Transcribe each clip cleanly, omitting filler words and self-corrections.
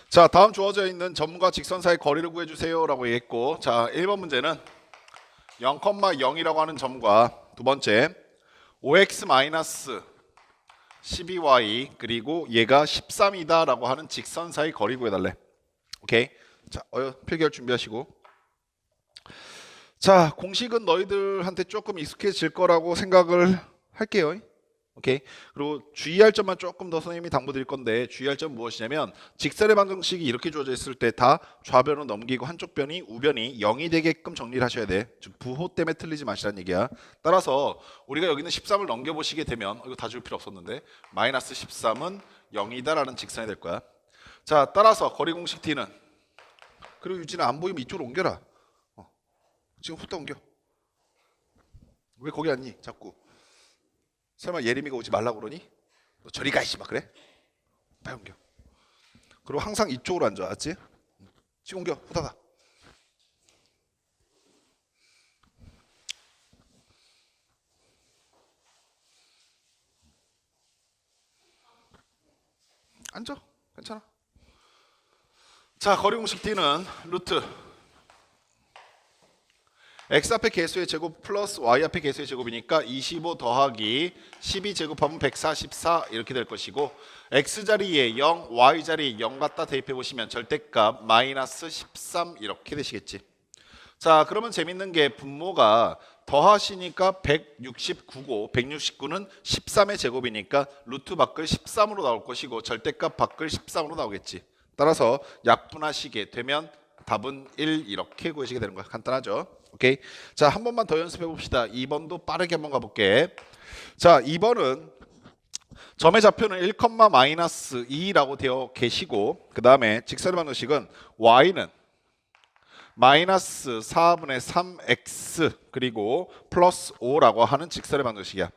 자, 다음 주어져 있는 점과 직선 사이 거리를 구해주세요 라고 얘기했고, 자, 1번 문제는 0,0이라고 하는 점과 두 번째 5x-12y 그리고 얘가 13이다 라고 하는 직선 사이 거리 구해달래. 오케이. 자, 필기할 준비하시고. 자, 공식은 너희들한테 조금 익숙해질 거라고 생각을 할게요. 오케이. 그리고 주의할 점만 조금 더 선생님이 당부드릴 건데, 주의할 점 무엇이냐면 직선의 방정식이 이렇게 주어져 있을 때 다 좌변으로 넘기고 한쪽 변이 우변이 0이 되게끔 정리를 하셔야 돼. 즉 부호 때문에 틀리지 마시라는 얘기야. 따라서 우리가 여기 있는 13을 넘겨보시게 되면, 이거 다 줄 필요 없었는데, 마이너스 13은 0이다 라는 직선이 될 거야. 자, 따라서 거리 공식 D는, 그리고 유진아 안 보이면 이쪽으로 옮겨라. 지금 후딱 옮겨. 왜 거기 앉니 자꾸. 설마 예림이가 오지 말라고 그러니? 너 저리 가, 막 그래? 빨리 옮겨. 그리고 항상 이쪽으로 앉아, 알았지? 지금 옮겨, 후다다. 앉아, 괜찮아. 자, 거리 공식 D는 루트 x 앞에 개수의 제곱 플러스 y 앞에 개수의 제곱이니까 25 더하기 12 제곱하면 144 이렇게 될 것이고, x 자리에 0, y 자리에 0 갖다 대입해 보시면 절대값 마이너스 13 이렇게 되시겠지. 자, 그러면 재밌는 게 분모가 더하시니까 169고 169는 13의 제곱이니까 루트 밖을 13으로 나올 것이고 절대값 밖을 13으로 나오겠지. 따라서 약분하시게 되면 답은 1 이렇게 구해지게 되는 거야. 간단하죠? 오케이. 자, 한 번만 더 연습해 봅시다. 2번도 빠르게 한번 가볼게. 자, 2번은 점의 좌표는 1,-2라고 되어 계시고, 그 다음에 직선의 방정식은 y는 마이너스 4분의 3x 그리고 플러스 5라고 하는 직선의 방정식이야.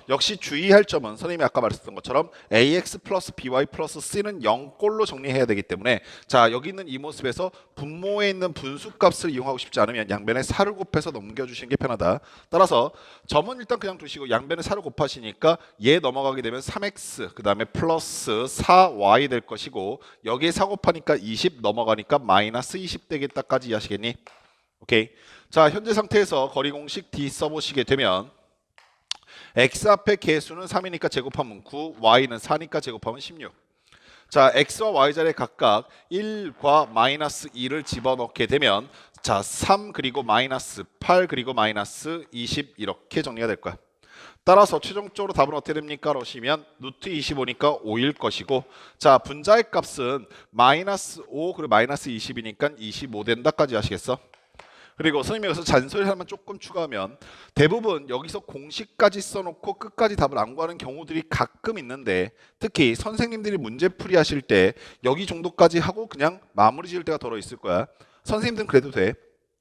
역시 주의할 점은 선생님이 아까 말했던 것처럼 ax 플러스 by 플러스 c는 0꼴로 정리해야 되기 때문에, 자, 여기 있는 이 모습에서 분모에 있는 분수값을 이용하고 싶지 않으면 양변에 4를 곱해서 넘겨주시는 게 편하다. 따라서 점은 일단 그냥 두시고 양변에 4를 곱하시니까 얘 넘어가게 되면 3x 그 다음에 플러스 4y 될 것이고, 여기에 4 곱하니까 20 넘어가니까 마이너스 20 되겠다까지 이해하시겠니? 오케이. 자, 현재 상태에서 거리 공식 D 써보시게 되면 x 앞에 개수는 3이니까 제곱하면 9, y는 4니까 제곱하면 16. 자, x와 y 자리에 각각 1과 마이너스 2를 집어넣게 되면, 자, 3 그리고 마이너스 8 그리고 마이너스 20 이렇게 정리가 될 거야. 따라서 최종적으로 답은 어떻게 됩니까? 그러시면 루트 25니까 5일 것이고, 자, 분자의 값은 마이너스 5 그리고 마이너스 20이니까 25 된다까지 아시겠어? 그리고 선생님이 여기서 잔소리 하나만 조금 추가하면, 대부분 여기서 공식까지 써놓고 끝까지 답을 안 구하는 경우들이 가끔 있는데, 특히 선생님들이 문제풀이 하실 때 여기 정도까지 하고 그냥 마무리 지을 때가 덜어 있을 거야. 선생님들은 그래도 돼.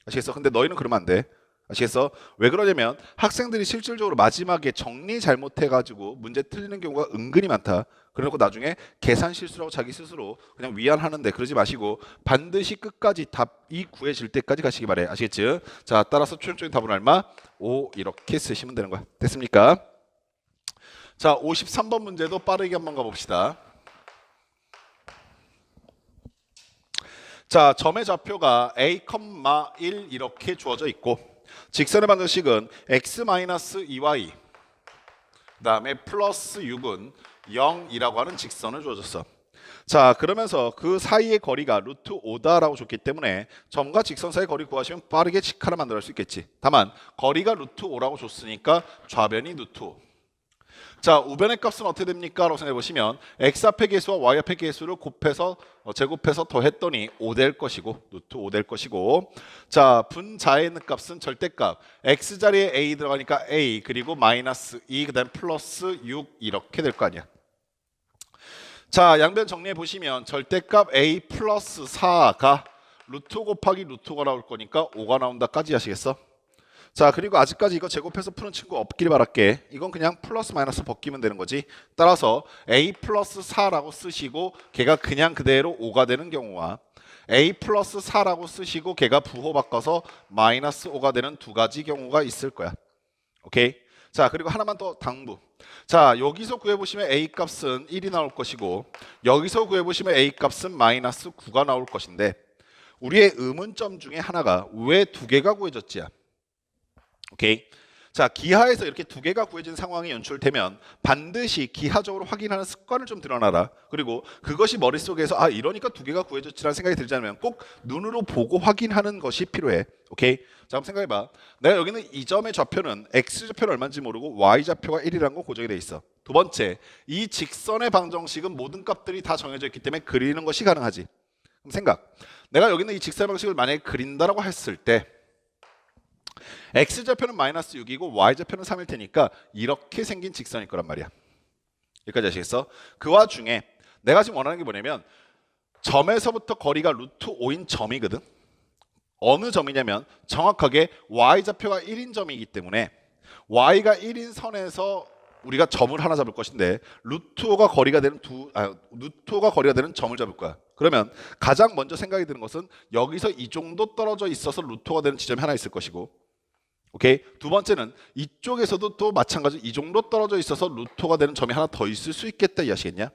아시겠어? 근데 너희는 그러면 안 돼. 아시겠어? 왜 그러냐면 학생들이 실질적으로 마지막에 정리 잘못해가지고 문제 틀리는 경우가 은근히 많다. 그래놓고 나중에 계산 실수라고 자기 스스로 그냥 위안하는데, 그러지 마시고 반드시 끝까지 답이 구해질 때까지 가시기 바래. 아시겠지? 자, 따라서 최종적인 답은 얼마? 5 이렇게 쓰시면 되는 거야. 됐습니까? 자, 53번 문제도 빠르게 한번 가봅시다. 자, 점의 좌표가 a,1 이렇게 주어져 있고, 직선의 방정식은 x-2y 그 다음에 플러스 6은 0이라고 하는 직선을 주어졌어. 자, 그러면서 그 사이의 거리가 루트 5다라고 줬기 때문에 점과 직선 사이 거리 구하시면 빠르게 직하를 만들어 수 있겠지. 다만 거리가 루트 5라고 줬으니까 좌변이 루트 5. 자, 우변의 값은 어떻게 됩니까? 라고 생각해 보시면 x 앞의 개수와 y 앞의 개수를 곱해서 제곱해서 더했더니 5 될 것이고, 루트 5 될 것이고, 자, 분자에 있는 값은 절대값 x 자리에 a 들어가니까 a 그리고 마이너스 2 그 다음 플러스 6 이렇게 될 거 아니야. 자, 양변 정리해 보시면 절대값 a 플러스 4가 루트 5 곱하기 루트 5가 나올 거니까 5가 나온다까지 하시겠어? 자, 그리고 아직까지 이거 제곱해서 푸는 친구 없길 바랄게. 이건 그냥 플러스 마이너스 벗기면 되는 거지. 따라서 a 플러스 4라고 쓰시고 걔가 그냥 그대로 5가 되는 경우와 a 플러스 4라고 쓰시고 걔가 부호 바꿔서 마이너스 5가 되는 두 가지 경우가 있을 거야. 오케이? 자, 그리고 하나만 더 당부. 자, 여기서 구해보시면 A 값은 1이 나올 것이고 여기서 구해보시면 A 값은 마이너스 9가 나올 것인데 우리의 의문점 중에 하나가 왜 두 개가 구해졌지야? 오케이. 자, 기하에서 이렇게 두 개가 구해진 상황이 연출되면 반드시 기하적으로 확인하는 습관을 좀 들여놔라. 그리고 그것이 머릿속에서 아 이러니까 두 개가 구해졌지라는 생각이 들지 않으면 꼭 눈으로 보고 확인하는 것이 필요해. 오케이. 자, 한번 생각해봐. 내가 여기는 이 점의 좌표는 X좌표는 얼마인지 모르고 Y좌표가 1이라는 거 고정이 돼 있어. 두 번째, 이 직선의 방정식은 모든 값들이 다 정해져 있기 때문에 그리는 것이 가능하지. 그럼 생각. 내가 여기는 이 직선의 방식을 만약에 그린다라고 했을 때 X좌표는 마이너스 6이고 Y좌표는 3일 테니까 이렇게 생긴 직선일 거란 말이야. 여기까지 아시겠어? 그 와중에 내가 지금 원하는 게 뭐냐면 점에서부터 거리가 루트 5인 점이거든. 어느 점이냐면 정확하게 Y좌표가 1인 점이기 때문에 Y가 1인 선에서 우리가 점을 하나 잡을 것인데 루트 5가 거리가 되는 루트 5가 거리가 되는 점을 잡을 거야. 그러면 가장 먼저 생각이 드는 것은 여기서 이 정도 떨어져 있어서 루트 5가 되는 지점이 하나 있을 것이고 오케이. 두 번째는 이쪽에서도 또 마찬가지로 이 정도 떨어져 있어서 루트가 되는 점이 하나 더 있을 수 있겠다 이해하시겠냐?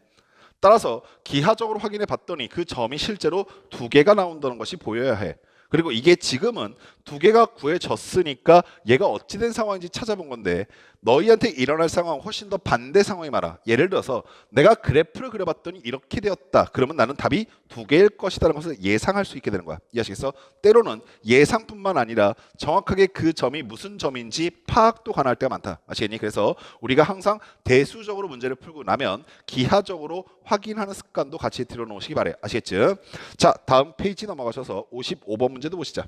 따라서 기하적으로 확인해 봤더니 그 점이 실제로 두 개가 나온다는 것이 보여야 해. 그리고 이게 지금은 두 개가 구해졌으니까 얘가 어찌된 상황인지 찾아본 건데 너희한테 일어날 상황은 훨씬 더 반대 상황이 많아. 예를 들어서 내가 그래프를 그려봤더니 이렇게 되었다. 그러면 나는 답이 두 개일 것이라는 것을 예상할 수 있게 되는 거야. 이해하시겠어? 때로는 예상뿐만 아니라 정확하게 그 점이 무슨 점인지 파악도 가능할 때가 많다. 아시겠니? 그래서 우리가 항상 대수적으로 문제를 풀고 나면 기하적으로 확인하는 습관도 같이 들여놓으시기 바래요. 아시겠죠? 자, 다음 페이지 넘어가셔서 55번 문제도 보시자.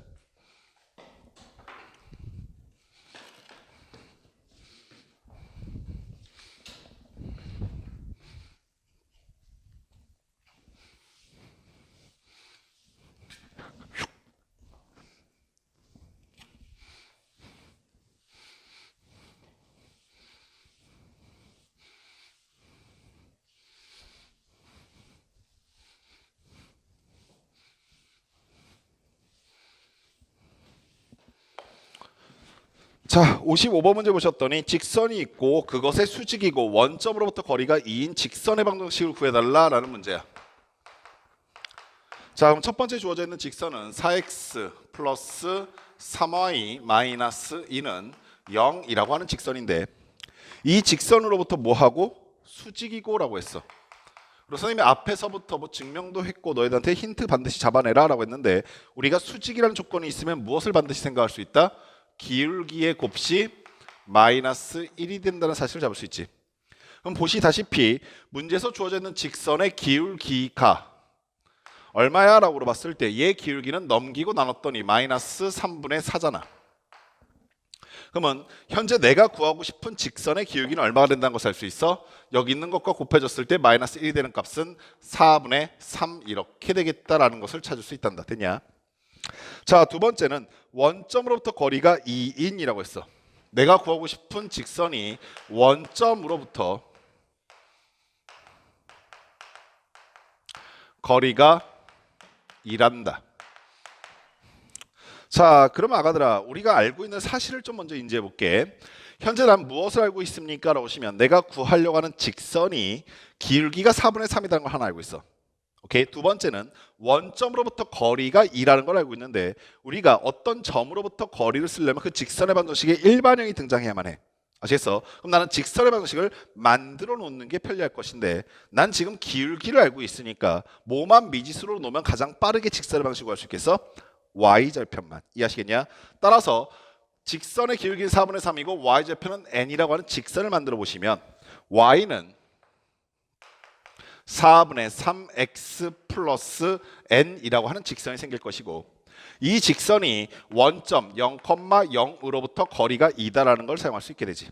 자, 55번 문제 보셨더니 직선이 있고 그것의 수직이고 원점으로부터 거리가 2인 직선의 방정식을 구해달라라는 문제야. 자, 그럼 첫 번째 주어져 있는 직선은 4x 플러스 3y 마이너스 2는 0이라고 하는 직선인데 이 직선으로부터 뭐하고? 수직이고 라고 했어. 그리고 선생님이 앞에서부터 뭐 증명도 했고 너희들한테 힌트 반드시 잡아내라 라고 했는데 우리가 수직이라는 조건이 있으면 무엇을 반드시 생각할 수 있다? 기울기의 곱씨 마이너스 1이 된다는 사실을 잡을 수 있지. 그럼 보시다시피 문제에서 주어져 있는 직선의 기울기가 얼마야? 라고 물어봤을 때 얘 기울기는 넘기고 나눴더니 마이너스 3분의 4잖아. 그러면 현재 내가 구하고 싶은 직선의 기울기는 얼마가 된다는 것을 알 수 있어? 여기 있는 것과 곱해졌을 때 마이너스 1이 되는 값은 4분의 3 이렇게 되겠다라는 것을 찾을 수 있단다. 됐냐? 자, 두 번째는 원점으로부터 거리가 2인이라고 했어. 내가 구하고 싶은 직선이 원점으로부터 거리가 2란다. 자, 그러면 아가들아 우리가 알고 있는 사실을 좀 먼저 인지해 볼게. 현재 난 무엇을 알고 있습니까? 라고 하시면 내가 구하려고 하는 직선이 기울기가 4분의 3이라는 걸 하나 알고 있어. 오케이. 두 번째는 원점으로부터 거리가 2라는 걸 알고 있는데 우리가 어떤 점으로부터 거리를 쓰려면 그 직선의 방정식에 일반형이 등장해야만 해. 아시겠어? 그럼 나는 직선의 방정식을 만들어 놓는 게 편리할 것인데 난 지금 기울기를 알고 있으니까 뭐만 미지수로 놓으면 가장 빠르게 직선의 방식을 할 수 있겠어? Y절편만. 이해하시겠냐? 따라서 직선의 기울기는 4분의 3이고 Y절편은 N이라고 하는 직선을 만들어 보시면 Y는 4분의 3x 플러스 n이라고 하는 직선이 생길 것이고 이 직선이 원점 0,0으로부터 거리가 2다라는 걸 사용할 수 있게 되지.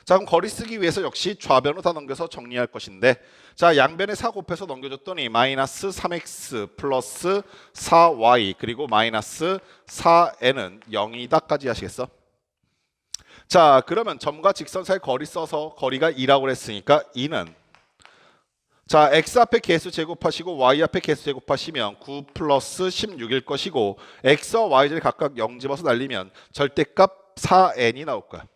자, 그럼 거리 쓰기 위해서 역시 좌변으로 다 넘겨서 정리할 것인데 자, 양변에 4 곱해서 넘겨줬더니 마이너스 3x 플러스 4y 그리고 마이너스 4n은 0이다까지 하시겠어? 자, 그러면 점과 직선 사이 거리 써서 거리가 2라고 그랬으니까 2는 자, x 앞에 개수 제곱하시고 y 앞에 개수 제곱하시면 9 플러스 16일 것이고 x와 y를 각각 0 집어서 날리면 절대값 4n이 나올 거야.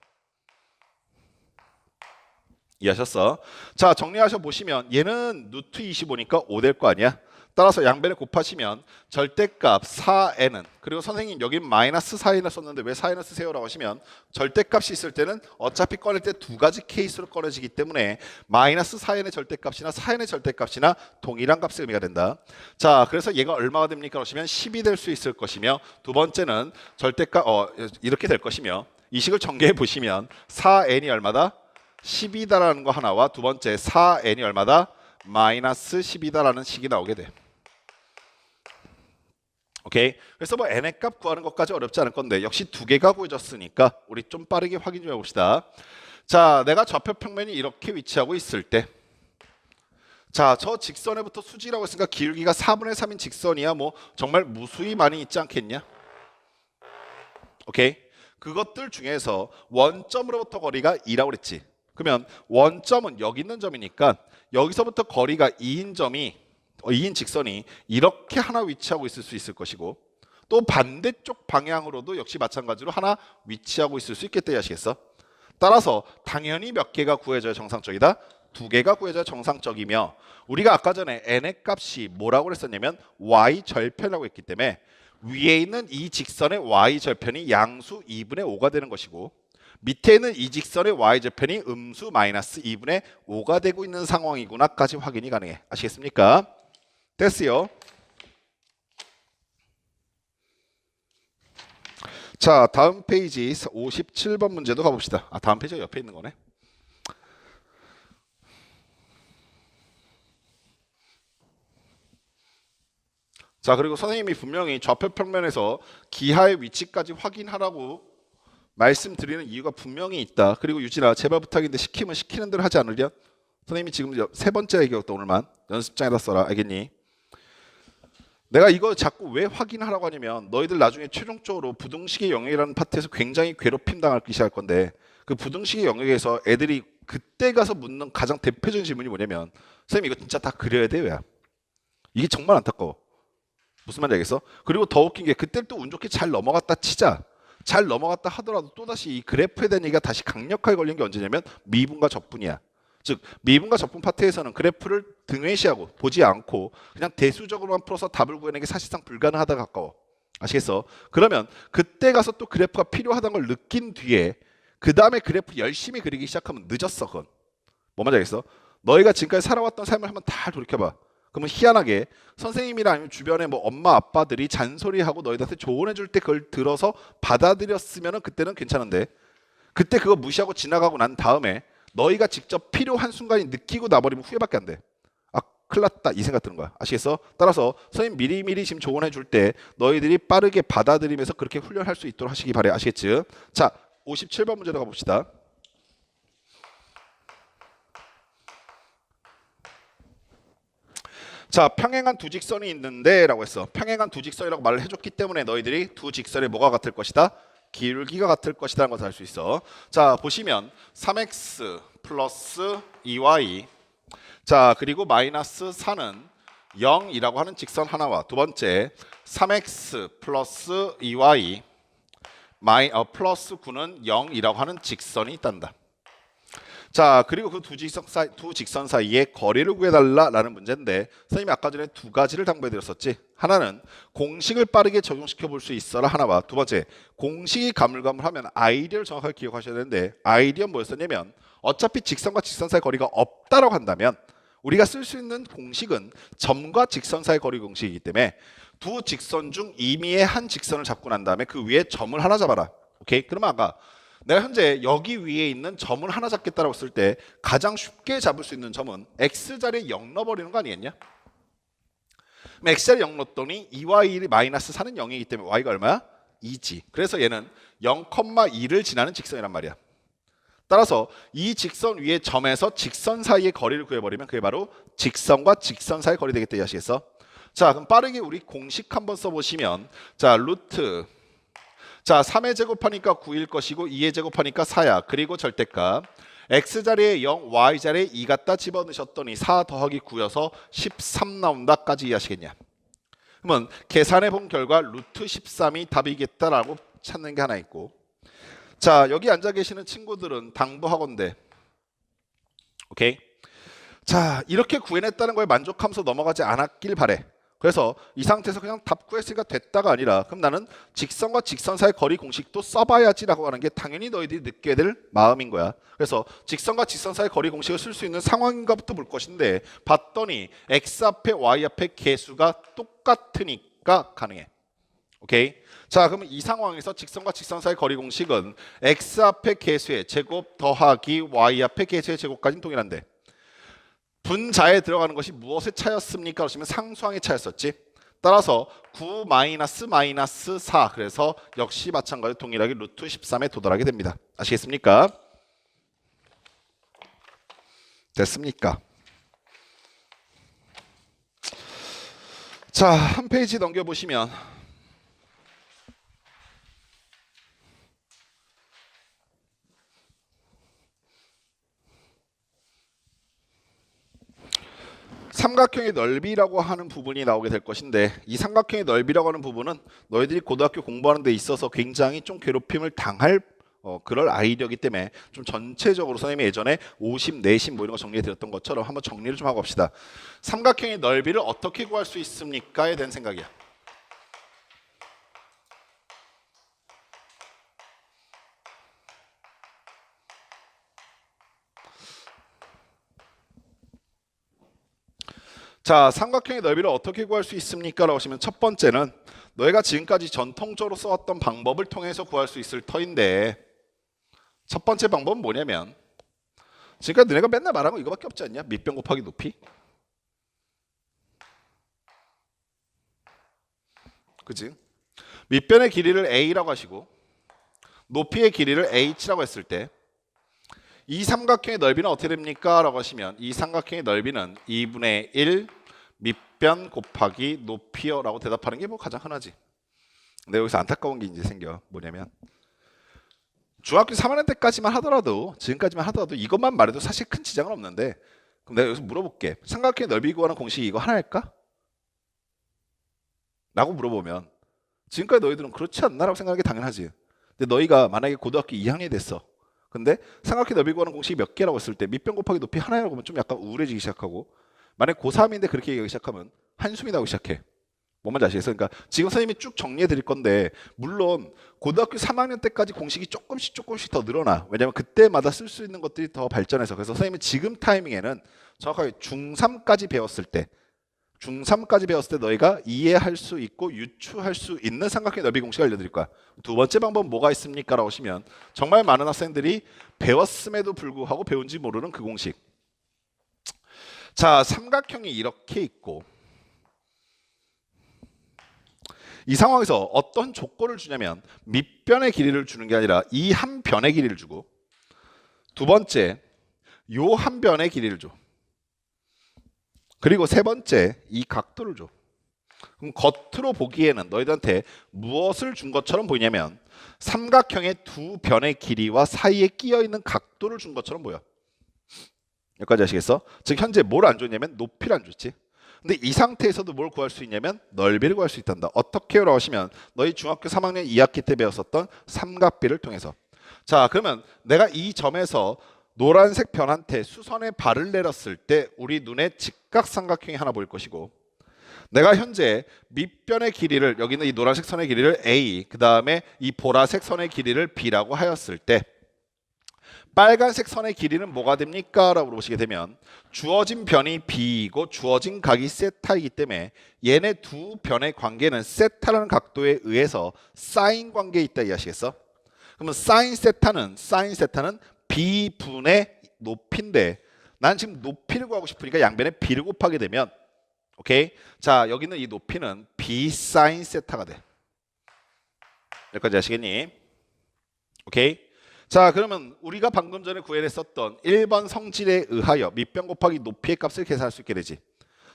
이해하셨어? 자, 정리하셔 보시면 얘는 루트 25니까 5 될 거 아니야? 따라서 양변에 곱하시면 절대값 4n은, 그리고 선생님 여기 마이너스 4n을 썼는데 왜 4n을 쓰세요라고 하시면 절대값이 있을 때는 어차피 꺼낼 때 두 가지 케이스로 꺼내지기 때문에 마이너스 4n의 절대값이나 4n의 절대값이나 동일한 값의 의미가 된다. 자, 그래서 얘가 얼마가 됩니까? 그러시면 10이 될 수 있을 것이며, 두 번째는 절대값 이렇게 될 것이며, 이 식을 전개해 보시면 4n이 얼마다? 10이다라는 거 하나와 두 번째 4n이 얼마다? 마이너스 10이다라는 식이 나오게 돼. 오케이. 그래서 뭐 n의 값 구하는 것까지 어렵지 않을 건데 역시 두 개가 구해졌으니까 우리 좀 빠르게 확인 좀 해봅시다. 자, 내가 좌표 평면이 이렇게 위치하고 있을 때, 자, 저 직선에부터 수직이라고 했으니까 기울기가 4분의 3인 직선이야 뭐 정말 무수히 많이 있지 않겠냐? 오케이. 그것들 중에서 원점으로부터 거리가 2라고 그랬지. 그러면 원점은 여기 있는 점이니까 여기서부터 거리가 2인 점이 2인 직선이 이렇게 하나 위치하고 있을 수 있을 것이고, 또 반대쪽 방향으로도 역시 마찬가지로 하나 위치하고 있을 수 있겠다 하시겠어? 따라서 당연히 몇 개가 구해져야 정상적이다? 두 개가 구해져야 정상적이며, 우리가 아까 전에 n의 값이 뭐라고 그랬었냐면 y 절편이라고 했기 때문에 위에 있는 이 직선의 y 절편이 양수 2분의 5가 되는 것이고, 밑에 있는 이 직선의 y절편이 음수 마이너스 2분의 5가 되고 있는 상황이구나까지 확인이 가능해. 아시겠습니까? 됐어요. 자, 다음 페이지 57번 문제도 가봅시다. 다음 페이지가 옆에 있는 거네. 자, 그리고 선생님이 분명히 좌표 평면에서 기하의 위치까지 확인하라고 말씀드리는 이유가 분명히 있다. 그리고 유진아, 제발 부탁인데 시키면 시키는 대로 하지 않으려? 선생님이 지금 세 번째 얘기였다. 오늘만 연습장에다 써라. 알겠니? 내가 이거 자꾸 왜 확인하라고 하냐면 너희들 나중에 최종적으로 부등식의 영역이라는 파트에서 굉장히 괴롭힘 당할 시작할 건데, 그 부등식의 영역에서 애들이 그때 가서 묻는 가장 대표적인 질문이 뭐냐면, 선생님 이거 진짜 다 그려야 돼요? 야, 이게 정말 안타까워. 무슨 말인지 알겠어? 그리고 더 웃긴 게 그때 또 운 좋게 잘 넘어갔다 치자. 잘 넘어갔다 하더라도 또다시 이 그래프에 대한 얘기가 다시 강력하게 걸린 게 언제냐면 미분과 적분이야. 즉 미분과 적분 파트에서는 그래프를 등외시하고 보지 않고 그냥 대수적으로만 풀어서 답을 구해내는 게 사실상 불가능하다 가까워. 아시겠어? 그러면 그때 가서 또 그래프가 필요하다는 걸 느낀 뒤에 그 다음에 그래프 열심히 그리기 시작하면 늦었어. 그건 뭐 말인지 알겠어? 너희가 지금까지 살아왔던 삶을 한번 다 돌이켜봐. 그러면 희한하게 선생님이나 아니면 주변에 뭐 엄마 아빠들이 잔소리하고 너희들한테 조언해줄 때 그걸 들어서 받아들였으면 그때는 괜찮은데, 그때 그거 무시하고 지나가고 난 다음에 너희가 직접 필요한 순간이 느끼고 나버리면 후회밖에 안 돼. 큰일 났다 이 생각 드는 거야. 아시겠어? 따라서 선생님 미리미리 지금 조언해줄 때 너희들이 빠르게 받아들이면서 그렇게 훈련할 수 있도록 하시기 바래. 아시겠지? 자, 57번 문제로 가봅시다. 자, 평행한 두 직선이 있는데 라고 했어. 평행한 두 직선이라고 말을 해줬기 때문에 너희들이 두 직선의 뭐가 같을 것이다? 기울기가 같을 것이라는 것을 알 수 있어. 자, 보시면 3x 플러스 2y, 자, 그리고 마이너스 4는 0이라고 하는 직선 하나와 두 번째 3x 플러스 2y 플러스 9는 0이라고 하는 직선이 있단다. 자, 그리고 그 두 직선 사이에 거리를 구해달라라는 문제인데, 선생님이 아까 전에 두 가지를 당부해드렸었지. 하나는 공식을 빠르게 적용시켜 볼 수 있어라 하나와, 두 번째 공식이 가물가물하면 아이디어를 정확하게 기억하셔야 되는데, 아이디어는 뭐였었냐면 어차피 직선과 직선 사이 거리가 없다라고 한다면 우리가 쓸 수 있는 공식은 점과 직선 사이 거리 공식이기 때문에 두 직선 중 임의의 한 직선을 잡고 난 다음에 그 위에 점을 하나 잡아라. 오케이? 그러면 아까 내가 현재 여기 위에 있는 점을 하나 잡겠다라고 했을 때 가장 쉽게 잡을 수 있는 점은 x자리에 0 넣어버리는 거 아니겠냐? 그럼 x자리에 0 넣었더니 2y 마이너스 4는 0이기 때문에 y가 얼마야? 2지. 그래서 얘는 0,2를 지나는 직선이란 말이야. 따라서 이 직선 위에 점에서 직선 사이의 거리를 구해버리면 그게 바로 직선과 직선 사이의 거리 되겠다. 이해하시겠어? 자, 그럼 빠르게 우리 공식 한번 써보시면, 자, 루트, 자, 3의 제곱하니까 9일 것이고 2의 제곱하니까 4야. 그리고 절대값 x자리에 0, y자리에 2 갖다 집어넣으셨더니 4 더하기 9여서 13 나온다까지 이해하시겠냐? 그러면 계산해 본 결과 루트 13이 답이겠다라고 찾는 게 하나 있고, 자, 여기 앉아 계시는 친구들은 당부하건대 오케이? 자, 이렇게 구해냈다는 거에 만족하면서 넘어가지 않았길 바래. 그래서 이 상태에서 그냥 답 구했으니까 됐다가 아니라 그럼 나는 직선과 직선 사이 거리 공식도 써봐야지라고 하는 게 당연히 너희들이 느껴야 될 마음인 거야. 그래서 직선과 직선 사이 거리 공식을 쓸 수 있는 상황인가부터 볼 것인데 봤더니 x 앞에 y 앞에 개수가 똑같으니까 가능해. 오케이? 자, 그러면 이 상황에서 직선과 직선 사이 거리 공식은 x 앞에 개수의 제곱 더하기 y 앞에 개수의 제곱까지는 동일한데 분자에 들어가는 것이 무엇의 차였습니까? 그러시면 상수항의 차였었지. 따라서 9 마이너스 4 그래서 역시 마찬가지로 동일하게 루트 13에 도달하게 됩니다. 아시겠습니까? 됐습니까? 자, 한 페이지 넘겨보시면 삼각형의 넓이라고 하는 부분이 나오게 될 것인데 이 삼각형의 넓이라고 하는 부분은 너희들이 고등학교 공부하는 데 있어서 굉장히 좀 괴롭힘을 당할 그럴 아이디어이기 때문에 좀 전체적으로 선생님이 예전에 50, 내심 뭐 이런 거 정리해 드렸던 것처럼 한번 정리를 좀 하고 합시다. 삼각형의 넓이를 어떻게 구할 수 있습니까에 대한 생각이야. 자, 삼각형의 넓이를 어떻게 구할 수 있습니까? 라고 하시면 첫 번째는 너희가 지금까지 전통적으로 써왔던 방법을 통해서 구할 수 있을 터인데 첫 번째 방법은 뭐냐면 지금까지 너네가 맨날 말한 거 이거밖에 없지 않냐? 밑변 곱하기 높이. 그치? 밑변의 길이를 a라고 하시고 높이의 길이를 h라고 했을 때 이 삼각형의 넓이는 어떻게 됩니까? 라고 하시면 이 삼각형의 넓이는 2분의 1 밑변 곱하기 높이요 라고 대답하는 게 뭐 가장 흔하지. 근데 여기서 안타까운 게 이제 생겨. 뭐냐면 중학교 3학년 때까지만 하더라도 지금까지만 하더라도 이것만 말해도 사실 큰 지장은 없는데 그럼 내가 여기서 물어볼게. 삼각형의 넓이 구하는 공식이 이거 하나일까? 라고 물어보면 지금까지 너희들은 그렇지 않나? 라고 생각하는 게 당연하지. 근데 너희가 만약에 고등학교 2학년이 됐어. 근데 삼각형 넓이 구하는 공식이 몇 개라고 했을 때 밑변 곱하기 높이 하나라고 하면 좀 약간 우울해지기 시작하고 만약 고3인데 그렇게 얘기하기 시작하면 한숨이 나오기 시작해. 뭔 말인지 아시겠어요? 그러니까 지금 선생님이 쭉 정리해 드릴 건데 물론 고등학교 3학년 때까지 공식이 조금씩 더 늘어나. 왜냐하면 그때마다 쓸 수 있는 것들이 더 발전해서 그래서 선생님이 지금 타이밍에는 정확하게 중3까지 배웠을 때 너희가 이해할 수 있고 유추할 수 있는 삼각형의 넓이 공식을 알려드릴 거야. 두 번째 방법은 뭐가 있습니까? 라고 하시면 정말 많은 학생들이 배웠음에도 불구하고 배운지 모르는 그 공식. 자, 삼각형이 이렇게 있고 이 상황에서 어떤 조건을 주냐면 밑변의 길이를 주는 게 아니라 이 한 변의 길이를 주고 두 번째 요 한 변의 길이를 줘. 그리고 세 번째 이 각도를 줘. 그럼 겉으로 보기에는 너희들한테 무엇을 준 것처럼 보이냐면 삼각형의 두 변의 길이와 사이에 끼어 있는 각도를 준 것처럼 보여. 여기까지 아시겠어? 즉 현재 뭘 안 줬냐면 높이를 안 줬지. 근데 이 상태에서도 뭘 구할 수 있냐면 넓이를 구할 수 있단다. 어떻게요? 라고 하시면 너희 중학교 3학년 2학기 때 배웠었던 삼각비를 통해서. 자, 그러면 내가 이 점에서 노란색 변한테 수선에 발을 내렸을 때 우리 눈에 직각삼각형이 하나 보일 것이고 내가 현재 밑변의 길이를 여기 있는 이 노란색 선의 길이를 A 그 다음에 이 보라색 선의 길이를 B라고 하였을 때 빨간색 선의 길이는 뭐가 됩니까? 라고 물어보시게 되면 주어진 변이 B이고 주어진 각이 세타이기 때문에 얘네 두 변의 관계는 세타라는 각도에 의해서 사인 관계에 있다 이해하시겠어? 그러면 사인 세타는 B분의 높이인데 난 지금 높이를 구하고 싶으니까 양변에 B를 곱하게 되면 오케이? 자, 여기는 이 높이는 B 사인 세타가 돼. 여기까지 아시겠니? 오케이? 자, 그러면 우리가 방금 전에 구해냈었던 1번 성질에 의하여 밑변 곱하기 높이의 값을 계산할 수 있게 되지.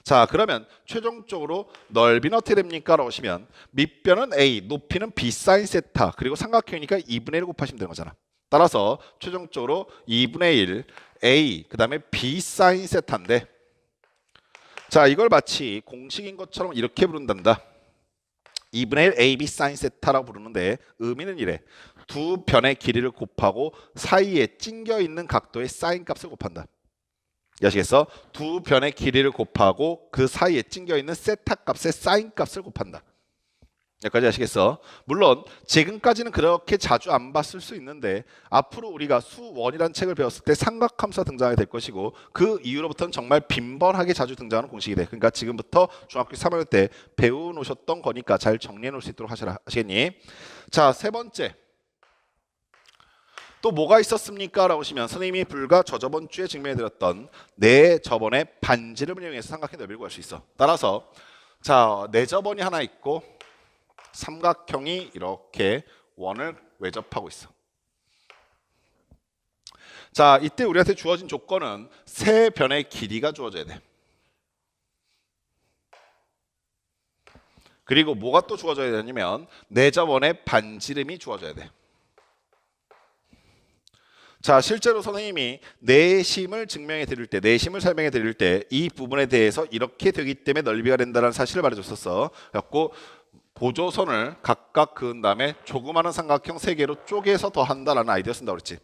자, 그러면 최종적으로 넓이는 어떻게 됩니까? 라고 하시면 밑변은 A, 높이는 B 사인 세타 그리고 삼각형이니까 2분의 1 곱하시면 되는 거잖아. 따라서 최종적으로 2분의 1 A 그 다음에 B 사인 세타인데 자, 이걸 마치 공식인 것처럼 이렇게 부른단다. 2분의 1 AB 사인 세타라고 부르는데 의미는 이래. 두 변의 길이를 곱하고 사이에 찡겨 있는 각도의 사인 값을 곱한다. 아시겠어? 두 변의 길이를 곱하고 그 사이에 찡겨 있는 세타 값의 사인 값을 곱한다. 여기까지 아시겠어? 물론 지금까지는 그렇게 자주 안 봤을 수 있는데 앞으로 우리가 수원이라는 책을 배웠을 때 삼각함수가 등장하게 될 것이고 그 이후로부터는 정말 빈번하게 자주 등장하는 공식이 돼. 그러니까 지금부터 중학교 3학년 때 배워놓으셨던 거니까 잘 정리해 놓을 수 있도록 하시라. 아시겠니? 자, 세 번째. 또 뭐가 있었습니까? 라고 하시면 선생님이 불과 저저번 주에 증명해드렸던 내 저번의 반지름을 이용해서 삼각형의 넓이를 구할 수 있어. 따라서 자, 내 저번이 하나 있고 삼각형이 이렇게 원을 외접하고 있어. 자, 이때 우리한테 주어진 조건은 세 변의 길이가 주어져야 돼. 그리고 뭐가 또 주어져야 되냐면 내 저번의 반지름이 주어져야 돼. 자, 실제로 선생님이 내심을 증명해 드릴 때, 내심을 설명해 드릴 때 이 부분에 대해서 이렇게 되기 때문에 넓이가 된다는 사실을 말해줬었어. 그래갖고 보조선을 각각 그은 다음에 조그마한 삼각형 3개로 쪼개서 더한다라는 아이디어 쓴다고 그랬지.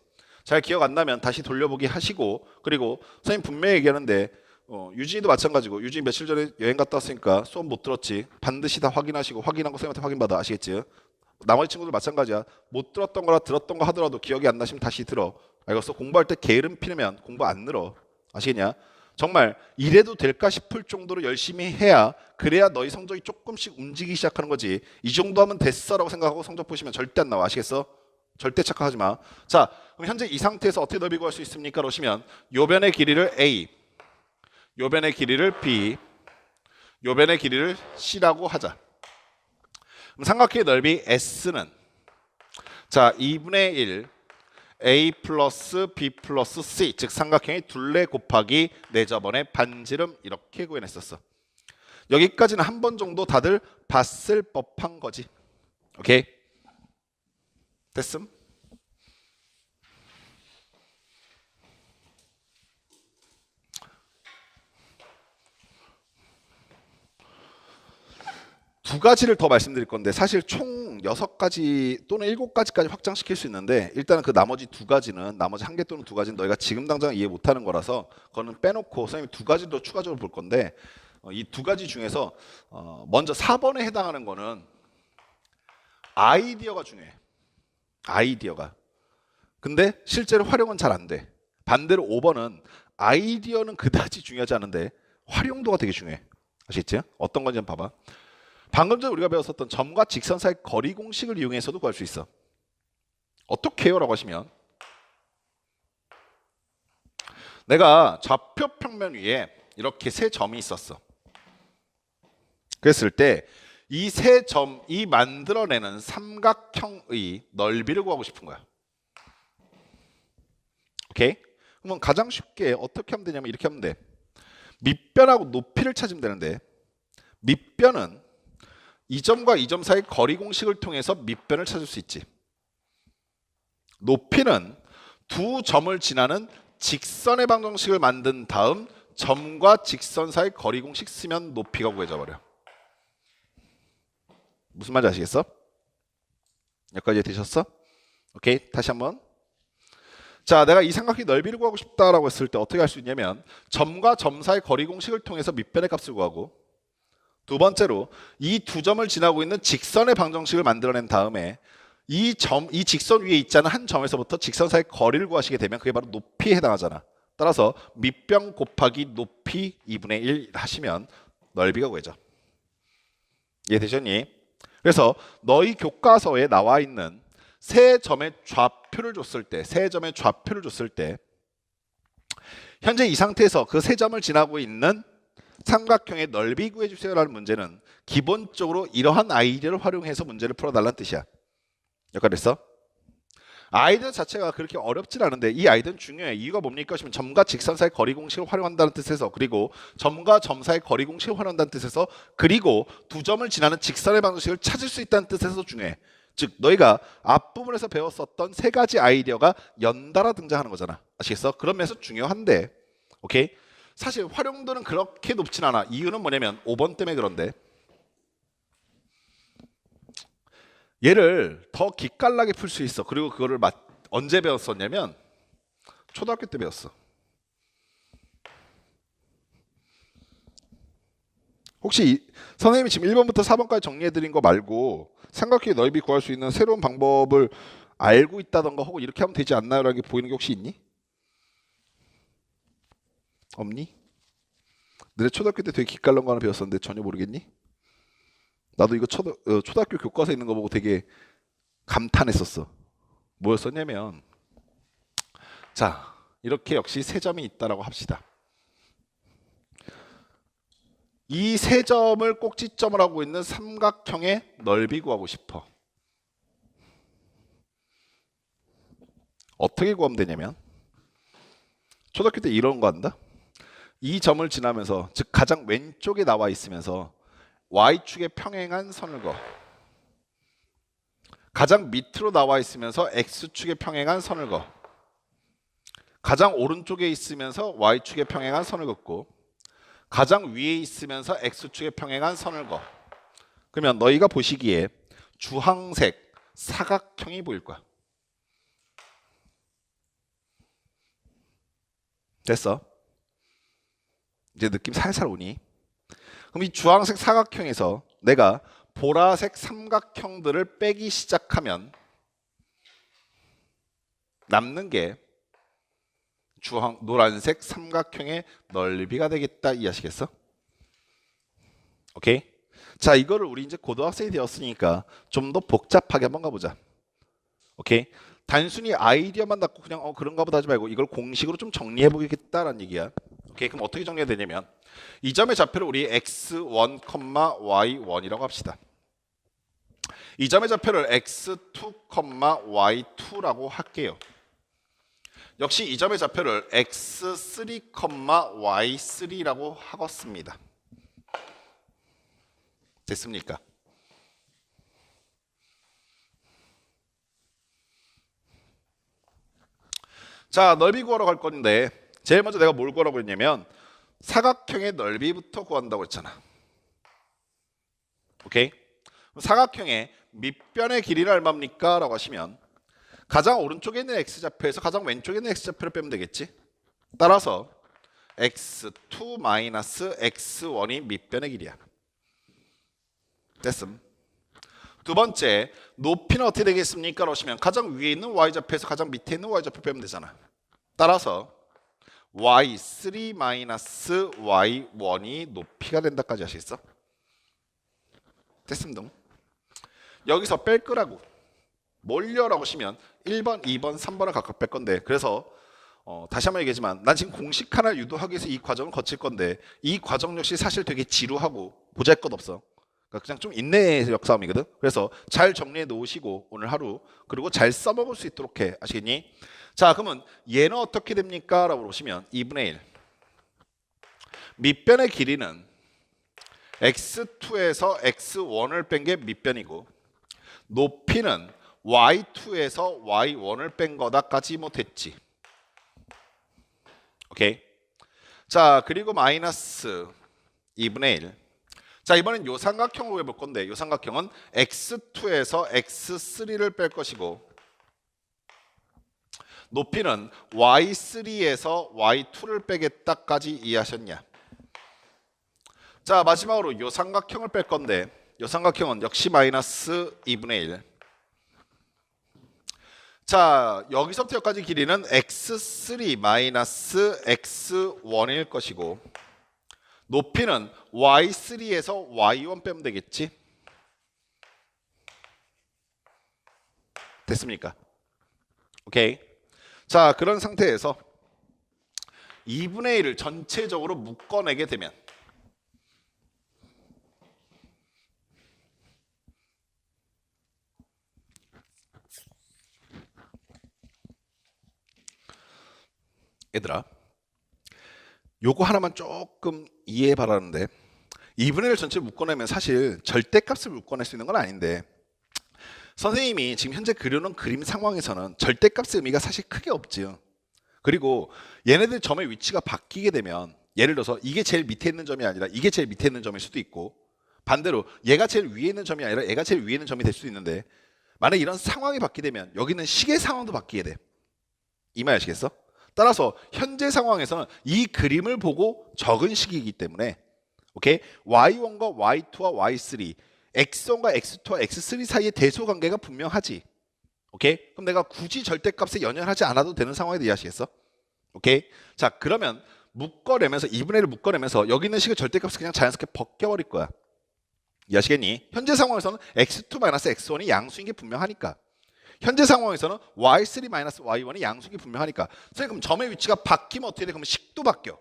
잘 기억 안 나면 다시 돌려보기 하시고, 그리고 선생님 분명히 얘기하는데 유진이도 마찬가지고, 유진이 며칠 전에 여행 갔다 왔으니까 수업 못 들었지. 반드시 다 확인하시고 확인한 거 선생님한테 확인받아. 아시겠지? 나머지 친구들 마찬가지야. 못 들었던 거라 들었던 거 하더라도 기억이 안 나시면 다시 들어. 알겠어? 공부할 때 게으름 피우면 공부 안 늘어. 아시겠냐? 정말 이래도 될까 싶을 정도로 열심히 해야, 그래야 너희 성적이 조금씩 움직이기 시작하는 거지. 이 정도 하면 됐어라고 생각하고 성적 보시면 절대 안 나와. 아시겠어? 절대 착각하지 마. 자, 그럼 현재 이 상태에서 어떻게 넓이 구할 수 있습니까? 그러시면 요 변의 길이를 A, 요 변의 길이를 B, 요 변의 길이를 C라고 하자. 그럼 삼각형의 넓이 S는 자 2분의 1 A 플러스 B 플러스 C, 즉 삼각형의 둘레 곱하기 내 저번의 반지름, 이렇게 구해냈었어. 여기까지는 한 번 정도 다들 봤을 법한 거지. 오케이? 됐음? 두 가지를 더 말씀드릴 건데 사실 총 6가지 또는 7가지까지 확장시킬 수 있는데, 일단은 그 나머지 두 가지는, 나머지 한 개 또는 두 가지는 너희가 지금 당장 이해 못하는 거라서 그거는 빼놓고 선생님이 두 가지 더 추가적으로 볼 건데, 이 두 가지 중에서 먼저 4번에 해당하는 거는 아이디어가 중요해. 아이디어가. 근데 실제로 활용은 잘 안 돼. 반대로 5번은 아이디어는 그다지 중요하지 않은데 활용도가 되게 중요해. 아시겠지? 어떤 건지 한번 봐봐. 방금 전에 우리가 배웠었던 점과 직선 사이 거리 공식을 이용해서도 구할 수 있어. 어떻게 해요? 라고 하시면 내가 좌표 평면 위에 이렇게 세 점이 있었어. 그랬을 때 이 세 점이 만들어내는 삼각형의 넓이를 구하고 싶은 거야. 오케이? 그러면 가장 쉽게 어떻게 하면 되냐면 이렇게 하면 돼. 밑변하고 높이를 찾으면 되는데, 밑변은 이 점과 이 점 사이 거리 공식을 통해서 밑변을 찾을 수 있지. 높이는 두 점을 지나는 직선의 방정식을 만든 다음 점과 직선 사이 거리 공식 쓰면 높이가 구해져 버려. 무슨 말인지 아시겠어? 여기까지 되셨어? 오케이, 다시 한번. 자, 내가 이 삼각형의 넓이를 구하고 싶다라고 했을 때 어떻게 할 수 있냐면 점과 점 사이 거리 공식을 통해서 밑변의 값을 구하고, 두 번째로 이 두 점을 지나고 있는 직선의 방정식을 만들어낸 다음에 이 직선 위에 있지 않은 한 점에서부터 직선 사이 거리를 구하시게 되면 그게 바로 높이에 해당하잖아. 따라서 밑변 곱하기 높이 2분의 1 하시면 넓이가 구해져. 이해되셨니? 그래서 너희 교과서에 나와 있는 세 점의 좌표를 줬을 때, 세 점의 좌표를 줬을 때 현재 이 상태에서 그 세 점을 지나고 있는 삼각형의 넓이 구해주세요라는 문제는 기본적으로 이러한 아이디어를 활용해서 문제를 풀어달라는 뜻이야. 여기까지 됐어? 아이디어 자체가 그렇게 어렵진 않은데 이 아이디어는 중요해. 이유가 뭡니까? 하시면 점과 직선 사이 거리 공식을 활용한다는 뜻에서, 그리고 점과 점 사이 거리 공식을 활용한다는 뜻에서, 그리고 두 점을 지나는 직선의 방정식을 찾을 수 있다는 뜻에서 중요해. 즉 너희가 앞부분에서 배웠었던 세 가지 아이디어가 연달아 등장하는 거잖아. 아시겠어? 그런 면에서 중요한데, 오케이? 사실 활용도는 그렇게 높진 않아. 이유는 뭐냐면 5번 때문에 그런데, 얘를 더 기깔나게 풀 수 있어. 그리고 그거를 언제 배웠었냐면 초등학교 때 배웠어. 혹시 선생님이 지금 1번부터 4번까지 정리해드린 거 말고 삼각형의 넓이 구할 수 있는 새로운 방법을 알고 있다던가 혹은 이렇게 하면 되지 않나요? 라는 게 보이는 게 혹시 있니? 없니? 너네 초등학교 때 되게 기깔난 거 하나 배웠었는데 전혀 모르겠니? 나도 이거 초등학교 교과서에 있는 거 보고 되게 감탄했었어. 뭐였었냐면 자 이렇게 역시 세 점이 있다라고 합시다. 이 세 점을 꼭지점을 하고 있는 삼각형의 넓이 구하고 싶어. 어떻게 구하면 되냐면 초등학교 때 이런 거 한다. 이 점을 지나면서 즉 가장 왼쪽에 나와 있으면서 y축에 평행한 선을 그어. 가장 밑으로 나와 있으면서 x축에 평행한 선을 그어. 가장 오른쪽에 있으면서 y축에 평행한 선을 긋고 가장 위에 있으면서 x축에 평행한 선을 그어. 그러면 너희가 보시기에 주황색 사각형이 보일 거야. 됐어? 이제 느낌 살살 오니? 그럼 이 주황색 사각형에서 내가 보라색 삼각형들을 빼기 시작하면 남는 게 노란색 삼각형의 넓이가 되겠다 이해하시겠어? 오케이? 자, 이거를 우리 이제 고등학생이 되었으니까 좀 더 복잡하게 한번 가보자. 오케이? 단순히 아이디어만 갖고 그냥 그런가 보다 하지 말고 이걸 공식으로 좀 정리해 보겠다라는 얘기야. 오케이? 그럼 어떻게 정리해야 되냐면 이 점의 좌표를 우리 x1, y1이라고 합시다. 이 점의 좌표를 x2, y2라고 할게요. 역시 이 점의 좌표를 x3, y3라고 하겠습니다. 됐습니까? 자, 넓이 구하러 갈 건데 제일 먼저 내가 뭘 구하라고 했냐면 사각형의 넓이부터 구한다고 했잖아. 오케이? 사각형의 밑변의 길이를 얼마입니까? 라고 하시면 가장 오른쪽에 있는 x좌표에서 가장 왼쪽에 있는 x좌표를 빼면 되겠지. 따라서 x2 x1이 밑변의 길이야. 됐음. 두 번째, 높이는 어떻게 되겠습니까? 라고 하시면 가장 위에 있는 y좌표에서 가장 밑에 있는 y좌표 빼면 되잖아. 따라서 y3 y1이 높이가 된다까지 하시겠어? 됐습니다. 여기서 뺄 거라고 뭘요라고 하시면 1번, 2번, 3번을 각각 뺄 건데 그래서 다시 한번 얘기하지만 난 지금 공식 하나를 유도하기 위해서 이 과정을 거칠 건데 이 과정 역시 사실 되게 지루하고 보잘것없어. 그러니까 그냥 좀 인내의 역싸움이거든. 그래서 잘 정리해 놓으시고 오늘 하루 그리고 잘 써먹을 수 있도록 해. 아시겠니? 자, 그러면 얘는 어떻게 됩니까? 라고 보시면 2분의 1 밑변의 길이는 x2에서 x1을 뺀 게 밑변이고 높이는 y2에서 y1을 뺀 거다까지 못했지. 오케이. 자, 그리고 마이너스 2분의 1. 자, 이번엔 요 삼각형으로 해볼 건데 요 삼각형은 x2에서 x3를 뺄 것이고 높이는 y3에서 y2를 빼겠다까지 이해하셨냐? 자, 마지막으로 요 삼각형을 뺄 건데 요 삼각형은 역시 마이너스 2분의 1. 자, 여기서부터 여기까지 길이는 x3 마이너스 x1일 것이고 높이는 y3에서 y1 빼면 되겠지? 됐습니까? 오케이. 자, 그런 상태에서 2분의 1을 전체적으로 묶어내게 되면 얘들아 요거 하나만 조금 이해해 바라는데 2분의 1 전체를 묶어내면 사실 절대값을 묶어낼 수 있는 건 아닌데 선생님이 지금 현재 그려놓은 그림 상황에서는 절대값의 의미가 사실 크게 없지요. 그리고 얘네들 점의 위치가 바뀌게 되면 예를 들어서 이게 제일 밑에 있는 점이 아니라 이게 제일 밑에 있는 점일 수도 있고 반대로 얘가 제일 위에 있는 점이 아니라 얘가 제일 위에 있는 점이 될 수도 있는데 만약 이런 상황이 바뀌게 되면 여기는 시계 상황도 바뀌게 돼. 이 말 아시겠어? 따라서 현재 상황에서는 이 그림을 보고 적은 식이기 때문에 오케이? y1과 y2와 y3, x1과 x2와 x3 사이의 대소 관계가 분명하지. 오케이? 그럼 내가 굳이 절대값에 연연하지 않아도 되는 상황에 이해하시겠어? 오케이? 자, 그러면 묶어내면서 2분의 1을 묶어내면서 여기 있는 식의 절대값을 그냥 자연스럽게 벗겨버릴 거야. 이해하시겠니? 현재 상황에서는 x2-x1이 양수인 게 분명하니까. 현재 상황에서는 y3-y1이 양수인 게 분명하니까. 선생님 그럼 점의 위치가 바뀌면 어떻게 돼? 그러면 식도 바뀌어.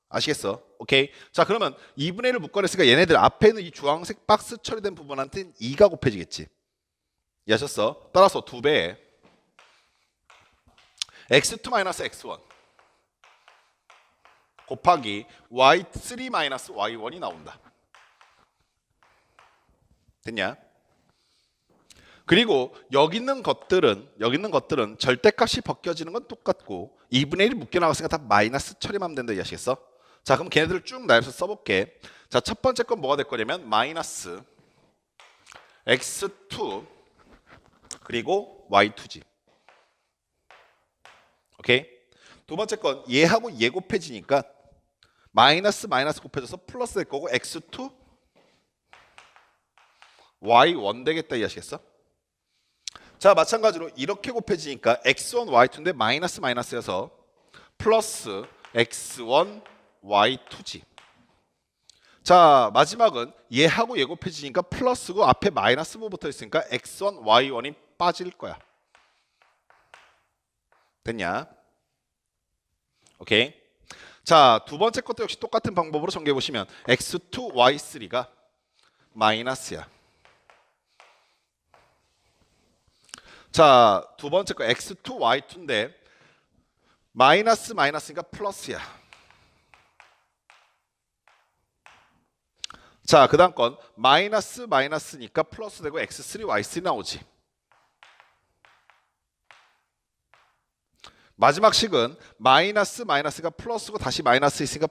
아시겠어? 오케이? 자, 그러면 2분의 1을 묶어냈으니까 얘네들 앞에 있는 이 주황색 박스 처리된 부분한테는 2가 곱해지겠지. 이해하셨어? 따라서 2배에 x2-x1 곱하기 y3-y1이 나온다. 됐냐? 그리고 여기 있는 것들은 절대값이 벗겨지는 건 똑같고 2분의 1이 묶여나갔으니까 다 마이너스 처리하면 된다. 이해하시겠어? 자, 그럼 걔네들을 쭉 나열해서 써볼게. 자, 첫 번째 건 뭐가 될 거냐면 마이너스 x2 그리고 y2지. 오케이? 두 번째 건 얘하고 얘 곱해지니까 마이너스 곱해져서 플러스 될 거고 x2 y1 되겠다. 이해하시겠어? 자, 마찬가지로 이렇게 곱해지니까 x1 y2인데 마이너스여서 플러스 x1 y2지. 자, 마지막은 얘하고 얘 곱해지니까 플러스고 앞에 마이너스 부 붙어 있으니까 x1 y1이 빠질 거야. 됐냐? 오케이. 자, 두 번째 것도 역시 똑같은 방법으로 전개해 보시면 x2 y3가 마이너스야. 자, 두 번째 거 x2 y2인데 마이너스니까 플러스야. 자, 그 다음 건 마이너스니까 플러스 되고 x3 y3 나오지. 마지막 식은 마이너스가 플러스고 다시 마이너스 있으니까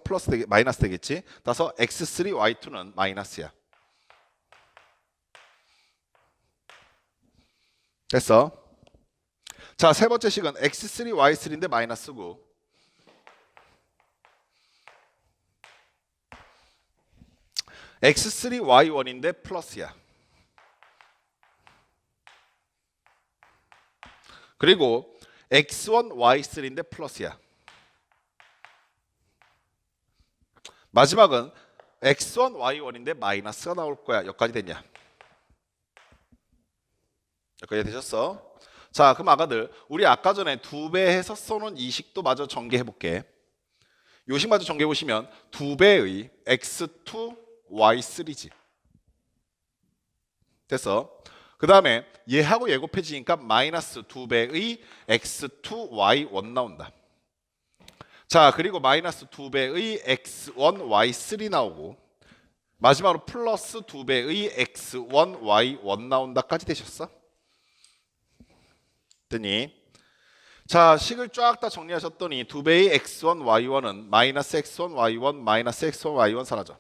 마이너스 되겠지. 따라서 x3 y2는 마이너스야. 됐어? 자, 세 번째 식은 x3 y3인데 마이너스고 x3 y1인데 플러스야. 그리고 x1 y3인데 플러스야. 마지막은 x1 y1인데 마이너스가 나올 거야. 여기까지 됐냐? 여기까지 되셨어? 자, 그럼 아가들 우리 아까 전에 2배 해서 써놓은 이 식도 마저 전개해 볼게. 요 식 마저 전개해 보시면 2배의 x2 y3지. 됐어? 그 다음에 얘하고 얘 곱해지니까 마이너스 2배의 x2 y1 나온다. 자, 그리고 마이너스 2배의 x1 y3 나오고 마지막으로 플러스 2배의 x1 y1 나온다까지 되셨어? 됐니? 자, 식을 쫙 다 정리하셨더니 2배의 x1 y1은 마이너스 x1 y1 마이너스 x1 y1 사라져.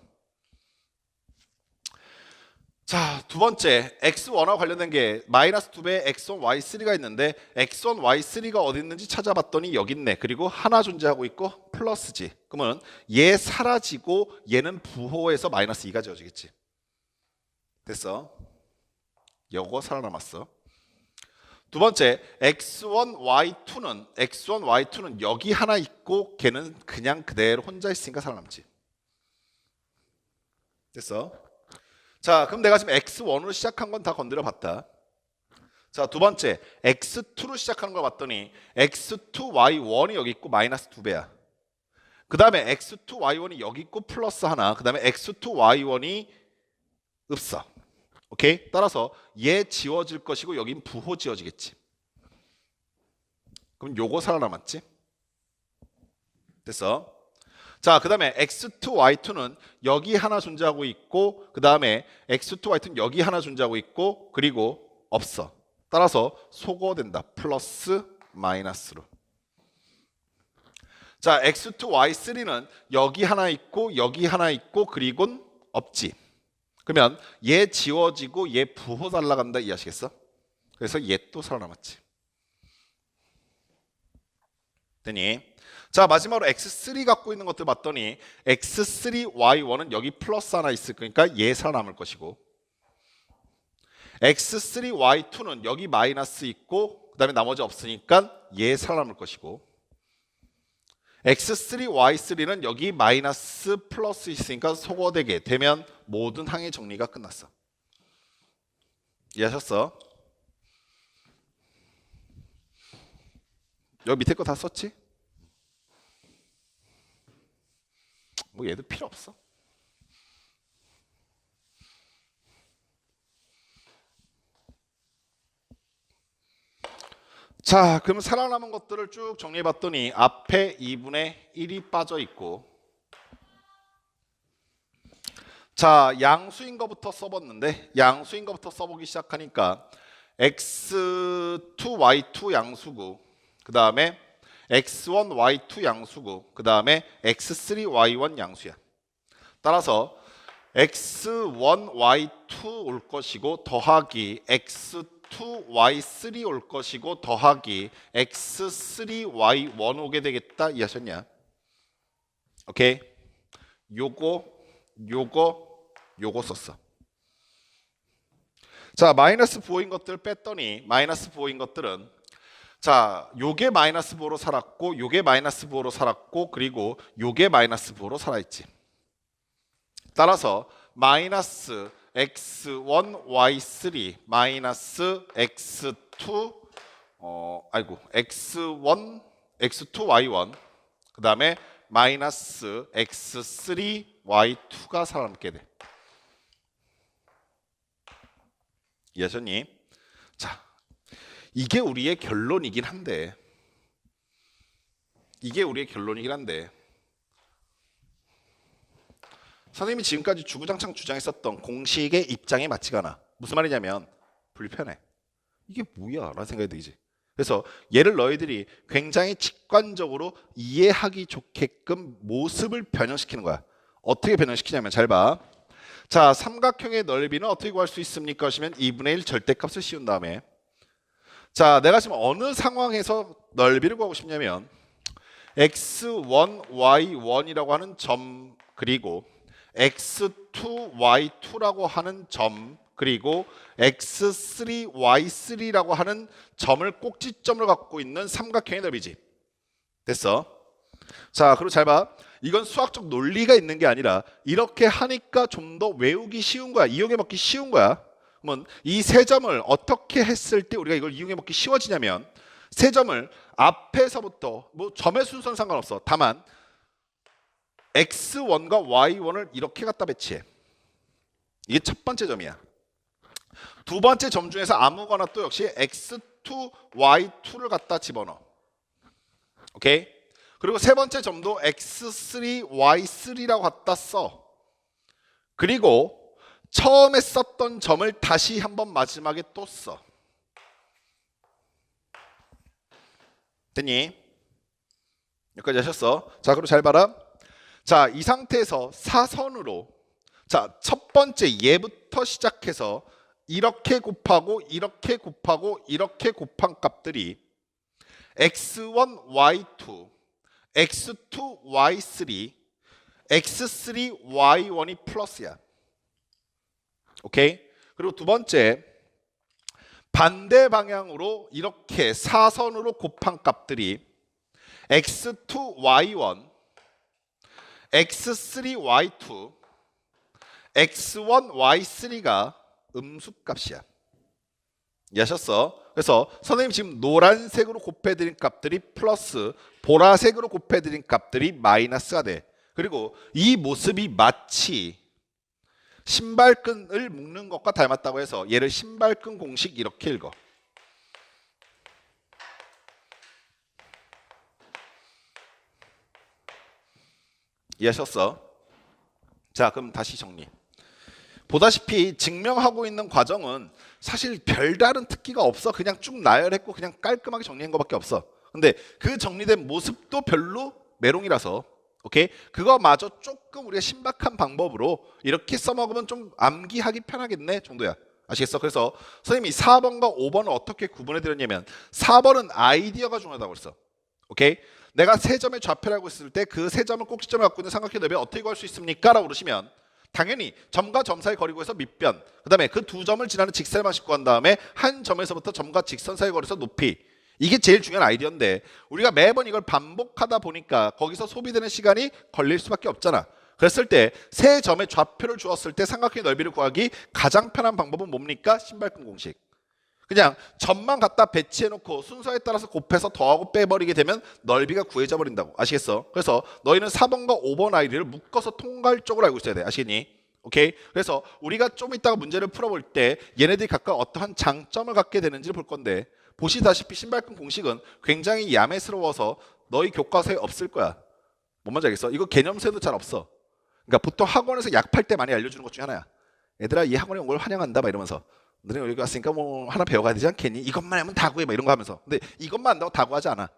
자, 두 번째 x1과 관련된 게 마이너스 2배의 x1 y3가 있는데 x1 y3가 어디 있는지 찾아봤더니 여기 있네. 그리고 하나 존재하고 있고 플러스지. 그러면 얘 사라지고 얘는 부호에서 마이너스 2가 지어지겠지. 됐어? 요거 살아남았어. 두 번째 x1 y2는 여기 하나 있고 걔는 그냥 그대로 혼자 있으니까 살아남지. 됐어? 자, 그럼 내가 지금 x1으로 시작한 건 다 건드려 봤다. 자, 두 번째 x2로 시작하는 걸 봤더니 x2 y1이 여기 있고 마이너스 2배야. 그 다음에 x2 y1이 여기 있고 플러스 하나. 그 다음에 x2 y1이 없어. 오케이? 따라서 얘 지워질 것이고 여긴 부호 지워지겠지. 그럼 요거 살아남았지? 됐어? 자, 그 다음에 x2 y2는 여기 하나 존재하고 있고 그 다음에 x2 y2는 여기 하나 존재하고 있고 그리고 없어. 따라서 소거된다. 플러스 마이너스로. 자, x2 y3는 여기 하나 있고 여기 하나 있고 그리고는 없지. 그러면 얘 지워지고 얘 부호 날라간다. 이해하시겠어? 그래서 얘 또 살아남았지. 되니? 자, 마지막으로 x3 갖고 있는 것들 봤더니 x3y1은 여기 플러스 하나 있을 거니까 얘 살아남을 것이고, x3y2는 여기 마이너스 있고 그 다음에 나머지 없으니까 얘 살아남을 것이고, x3y3는 여기 마이너스 플러스 있으니까 소거되게 되면 모든 항의 정리가 끝났어. 이해하셨어? 여기 밑에 거 다 썼지? 뭐 얘도 필요 없어. 자, 그럼 살아남은 것들을 쭉 정리해 봤더니 앞에 2분의 1이 빠져 있고, 자, 양수인 거부터 써봤는데, 양수인 거부터 써보기 시작하니까 x2, y2 양수고, 그 다음에 x1, y2 양수고, 그 다음에 x3, y1 양수야. 따라서 x1, y2 올 것이고 더하기 x2, y3 올 것이고 더하기 x3, y1 오게 되겠다. 이해하셨냐? 오케이? 요거 썼어. 자, 마이너스 부호인 것들 뺐더니 마이너스 부호인 것들은, 자, 요게 마이너스 부호로 살았고 요게 마이너스 부호로 살았고 그리고 요게 마이너스 부호로 살아있지. 따라서 마이너스 x1, y3 마이너스 x2 x1, x2, y1 그 다음에 마이너스 x3, y2가 살아남게 돼. 이해하셨니? 자, 이게 우리의 결론이긴 한데, 선생님이 지금까지 주구장창 주장했었던 공식의 입장에 맞지가 않아. 무슨 말이냐면 불편해. 이게 뭐야? 라는 생각이 들지. 그래서 얘를 너희들이 굉장히 직관적으로 이해하기 좋게끔 모습을 변형시키는 거야. 어떻게 변형시키냐면 잘 봐. 자, 삼각형의 넓이는 어떻게 구할 수 있습니까? 하시면 2분의 1 절대값을 씌운 다음에, 자, 내가 지금 어느 상황에서 넓이를 구하고 싶냐면 x1, y1이라고 하는 점, 그리고 x2, y2라고 하는 점, 그리고 x3, y3라고 하는 점을 꼭지점을 갖고 있는 삼각형의 넓이지. 됐어? 자, 그리고 잘 봐. 이건 수학적 논리가 있는 게 아니라 이렇게 하니까 좀 더 외우기 쉬운 거야. 이용해 먹기 쉬운 거야. 그러면 이 세 점을 어떻게 했을 때 우리가 이걸 이용해 먹기 쉬워지냐면, 세 점을 앞에서부터 뭐 점의 순서는 상관없어. 다만 x1과 y1을 이렇게 갖다 배치해. 이게 첫 번째 점이야. 두 번째 점 중에서 아무거나 또 역시 x2, y2를 갖다 집어넣어. 오케이? 그리고 세 번째 점도 x3, y3라고 갖다 써. 그리고 처음에 썼던 점을 다시 한번 마지막에 또 써. 됐니? 여기까지 하셨어. 자, 그럼 잘 봐라. 자, 이 상태에서 사선으로, 자, 첫 번째 얘부터 시작해서 이렇게 곱하고 이렇게 곱하고 이렇게 곱한 값들이 x1, y2, x2, y3, x3, y1이 플러스야. 오케이? 그리고 두 번째, 반대 방향으로 이렇게 사선으로 곱한 값들이 x2, y1, x3, y2, x1, y3가 음수값이야. 이해하셨어? 그래서 선생님 지금 노란색으로 곱해드린 값들이 플러스, 보라색으로 곱해드린 값들이 마이너스가 돼. 그리고 이 모습이 마치 신발끈을 묶는 것과 닮았다고 해서 얘를 신발끈 공식 이렇게 읽어. 이해하셨어? 자, 그럼 다시 정리. 보다시피 증명하고 있는 과정은 사실 별다른 특기가 없어. 그냥 쭉 나열했고 그냥 깔끔하게 정리한 것밖에 없어. 근데 그 정리된 모습도 별로 메롱이라서, 오케이? 그거마저 조금 우리가 신박한 방법으로 이렇게 써먹으면 좀 암기하기 편하겠네 정도야. 아시겠어? 그래서 선생님이 4번과 5번을 어떻게 구분해 드렸냐면, 4번은 아이디어가 중요하다고 그랬어. 오케이? 내가 세 점의 좌표라고 했을 때 그 세 점을 꼭지점을 갖고 있는 삼각형의 넓이 어떻게 구할 수 있습니까? 라고 그러시면 당연히 점과 점 사이 거리구에서 밑변, 그 다음에 그 두 점을 지나는 직선의 방식 구한 다음에 한 점에서부터 점과 직선 사이 거리에서 높이, 이게 제일 중요한 아이디어인데 우리가 매번 이걸 반복하다 보니까 거기서 소비되는 시간이 걸릴 수밖에 없잖아. 그랬을 때 세 점의 좌표를 주었을 때 삼각형의 넓이를 구하기 가장 편한 방법은 뭡니까? 신발끈 공식. 그냥 점만 갖다 배치해놓고 순서에 따라서 곱해서 더하고 빼버리게 되면 넓이가 구해져 버린다고. 아시겠어? 그래서 너희는 4번과 5번 아이디를 묶어서 통괄적으로 알고 있어야 돼. 아시겠니? 오케이? 그래서 우리가 좀 이따가 문제를 풀어볼 때 얘네들이 각각 어떠한 장점을 갖게 되는지를 볼 건데 보시다시피 신발끈 공식은 굉장히 야매스러워서 너희 교과서에 없을 거야. 뭔 말인지 알겠어? 이거 개념서에도 잘 없어. 그러니까 보통 학원에서 약 팔 때 많이 알려주는 것 중에 하나야. 얘들아 이 학원에 온 걸 환영한다 막 이러면서 너네 여기 왔으니까 뭐 하나 배워가야 되지 않겠니? 이것만 하면 다 구해 막 이런 거 하면서. 근데 이것만 한다고 다 구하지 않아.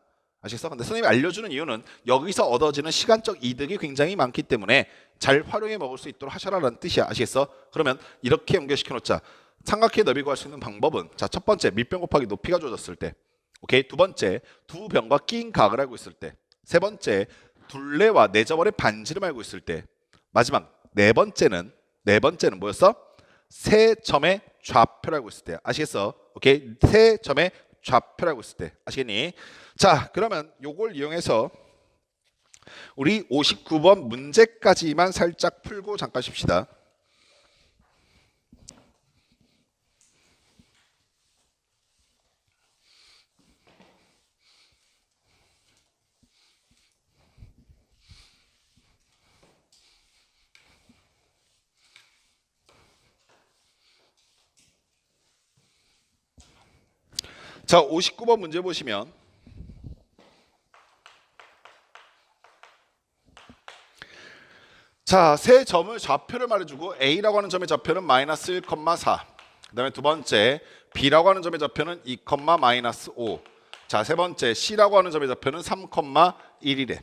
아시겠어? 근데 선생님이 알려주는 이유는 여기서 얻어지는 시간적 이득이 굉장히 많기 때문에 잘 활용해 먹을 수 있도록 하셔라라는 뜻이야. 아시겠어? 그러면 이렇게 연결시켜 놓자. 삼각형의 넓이 구할 수 있는 방법은 자, 첫 번째 밑변 곱하기 높이가 주어졌을 때, 오케이. 두 번째 두 변과 낀 각을 알고 있을 때, 세 번째 둘레와 네저벌의 반지름 알고 있을 때, 마지막 네 번째는 뭐였어? 세 점의 좌표를 알고 있을 때. 아시겠어? 오케이. 세 점의 좌표를 알고 있을 때. 아시겠니? 자, 그러면 요걸 이용해서 우리 59번 문제까지만 살짝 풀고 잠깐 쉽시다. 자, 59번 문제 보시면 자, 세 점을 좌표를 말해주고 A라고 하는 점의 좌표는 마이너스 1,4. 그 다음에 두 번째 B라고 하는 점의 좌표는 2, 마이너스 5. 자, 세 번째 C라고 하는 점의 좌표는 3,1이래.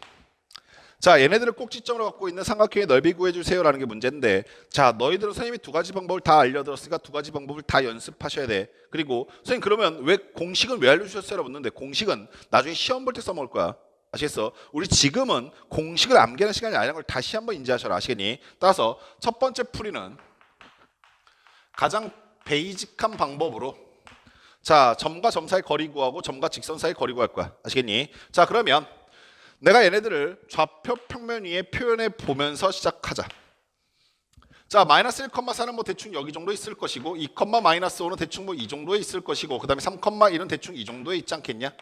자, 얘네들을 꼭지점으로 갖고 있는 삼각형의 넓이 구해주세요 라는 게 문제인데, 자, 너희들은 선생님이 두 가지 방법을 다 알려드렸으니까 두 가지 방법을 다 연습하셔야 돼. 그리고 선생님 그러면 왜 공식은 왜 알려주셨어요? 라고 묻는데 공식은 나중에 시험 볼 때 써먹을 거야. 아시겠어? 우리 지금은 공식을 암기하는 시간이 아니라는 걸 다시 한번 인지하셔라. 아시겠니? 따라서 첫 번째 풀이는 가장 베이직한 방법으로 자, 점과 점 사이 거리 구하고 점과 직선 사이 거리 구할 거야. 아시겠니? 자, 그러면 내가 얘네들을 좌표 평면 위에 표현해 보면서 시작하자. 자, 마이너스 1,4는 뭐 대충 여기 정도 있을 것이고 2, 마이너스 5는 대충 뭐 이 정도에 있을 것이고 그 다음에 3,1은 대충 이 정도에 있지 않겠냐?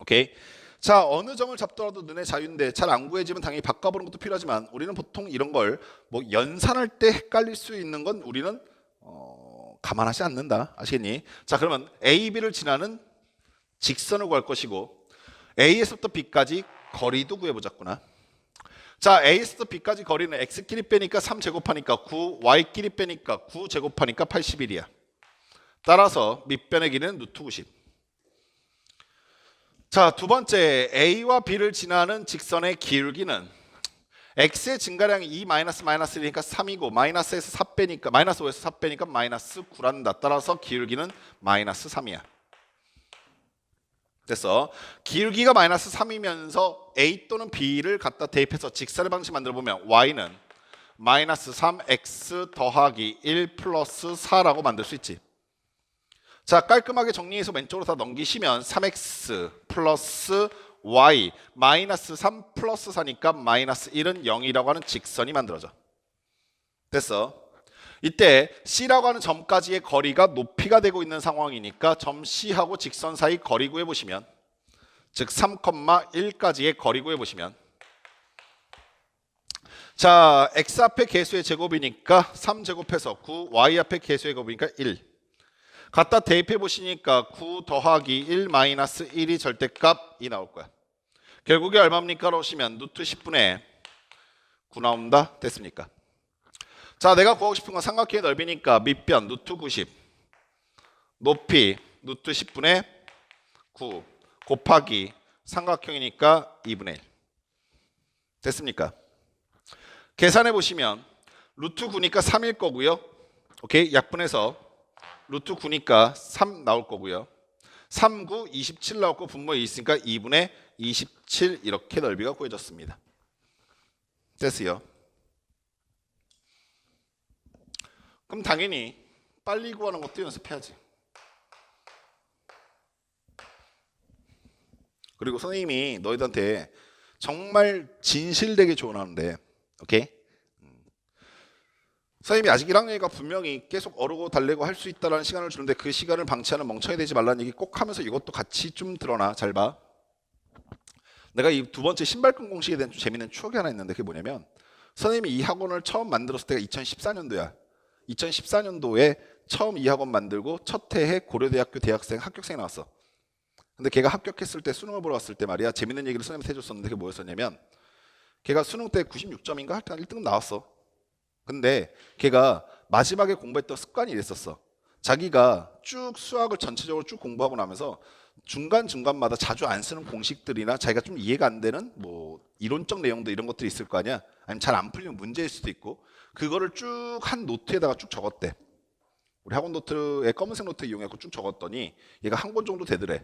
오케이. 자, 어느 점을 잡더라도 눈의 자유인데 잘 안 구해지면 당연히 바꿔보는 것도 필요하지만 우리는 보통 이런 걸 뭐 연산할 때 헷갈릴 수 있는 건 우리는 감안하지 않는다. 아시겠니? 자, 그러면 A, B를 지나는 직선을 구할 것이고 A에서부터 B까지 거리도 구해보자꾸나. 자, A에서부터 B까지 거리는 X끼리 빼니까 3 제곱하니까 9, Y끼리 빼니까 9 제곱하니까 81이야. 따라서 밑변의 길이는 루트 90. 자, 두 번째 A와 B를 지나는 직선의 기울기는 X의 증가량이 2 마이너스니까 3이고 마이너스에서 4 빼니까 마이너스 5에서 4 빼니까 마이너스 9란다. 따라서 기울기는 마이너스 3이야. 됐어. 기울기가 마이너스 3이면서 A 또는 B를 갖다 대입해서 직선의 방식 만들어 보면 Y는 마이너스 3X 더하기 1 플러스 4라고 만들 수 있지. 자, 깔끔하게 정리해서 왼쪽으로 다 넘기시면 3X 플러스 Y 마이너스 3 플러스 4니까 마이너스 1은 0이라고 하는 직선이 만들어져. 됐어. 이때 C라고 하는 점까지의 거리가 높이가 되고 있는 상황이니까 점 C하고 직선 사이 거리 구해보시면 즉 3,1까지의 거리 구해보시면 자, X 앞에 개수의 제곱이니까 3제곱해서 9, Y 앞에 개수의 제곱이니까 1 갖다 대입해 보시니까 9 더하기 1 마이너스 1이 절대값이 나올 거야. 결국에 얼마입니까? 오시면 루트 10분의 9 나온다. 됐습니까? 자, 내가 구하고 싶은 건 삼각형의 넓이니까 밑변 루트 90 높이 루트 10분의 9 곱하기 삼각형이니까 2분의 1 됐습니까? 계산해 보시면 루트 9니까 3일 거고요. 오케이, 약분해서 루트 9니까 3 나올 거고요. 3, 9, 27 나왔고 분모에 있으니까 2분의 27 이렇게 넓이가 구해졌습니다. 됐어요. 그럼 당연히 빨리 구하는 것도 연습해야지. 그리고 선생님이 너희들한테 정말 진실되게 조언하는데, 오케이? 선생님이 아직 1학년이니까 분명히 계속 어르고 달래고 할 수 있다는 시간을 주는데 그 시간을 방치하는 멍청이 되지 말라는 얘기 꼭 하면서 이것도 같이 좀 들어놔. 잘 봐. 내가 이 두 번째 신발끈 공식에 대한 좀 재밌는 추억이 하나 있는데 그게 뭐냐면 선생님이 이 학원을 처음 만들었을 때가 2014년도야. 2014년도에 처음 이 학원 만들고 첫 해에 고려대학교 대학생 합격생이 나왔어. 근데 걔가 합격했을 때 수능을 보러 갔을 때 말이야 재밌는 얘기를 선생님한테 해줬었는데 그게 뭐였었냐면 걔가 수능 때 96점인가 할 때 1등 나왔어. 근데 걔가 마지막에 공부했던 습관이 이랬었어. 자기가 쭉 수학을 전체적으로 쭉 공부하고 나면서 중간중간마다 자주 안 쓰는 공식들이나 자기가 좀 이해가 안 되는 뭐 이론적 내용도 이런 것들이 있을 거 아니야. 아니면 잘 안 풀리는 문제일 수도 있고 그거를 쭉 한 노트에다가 쭉 적었대. 우리 학원 노트에 검은색 노트 이용해서 쭉 적었더니 얘가 한 권 정도 되더래.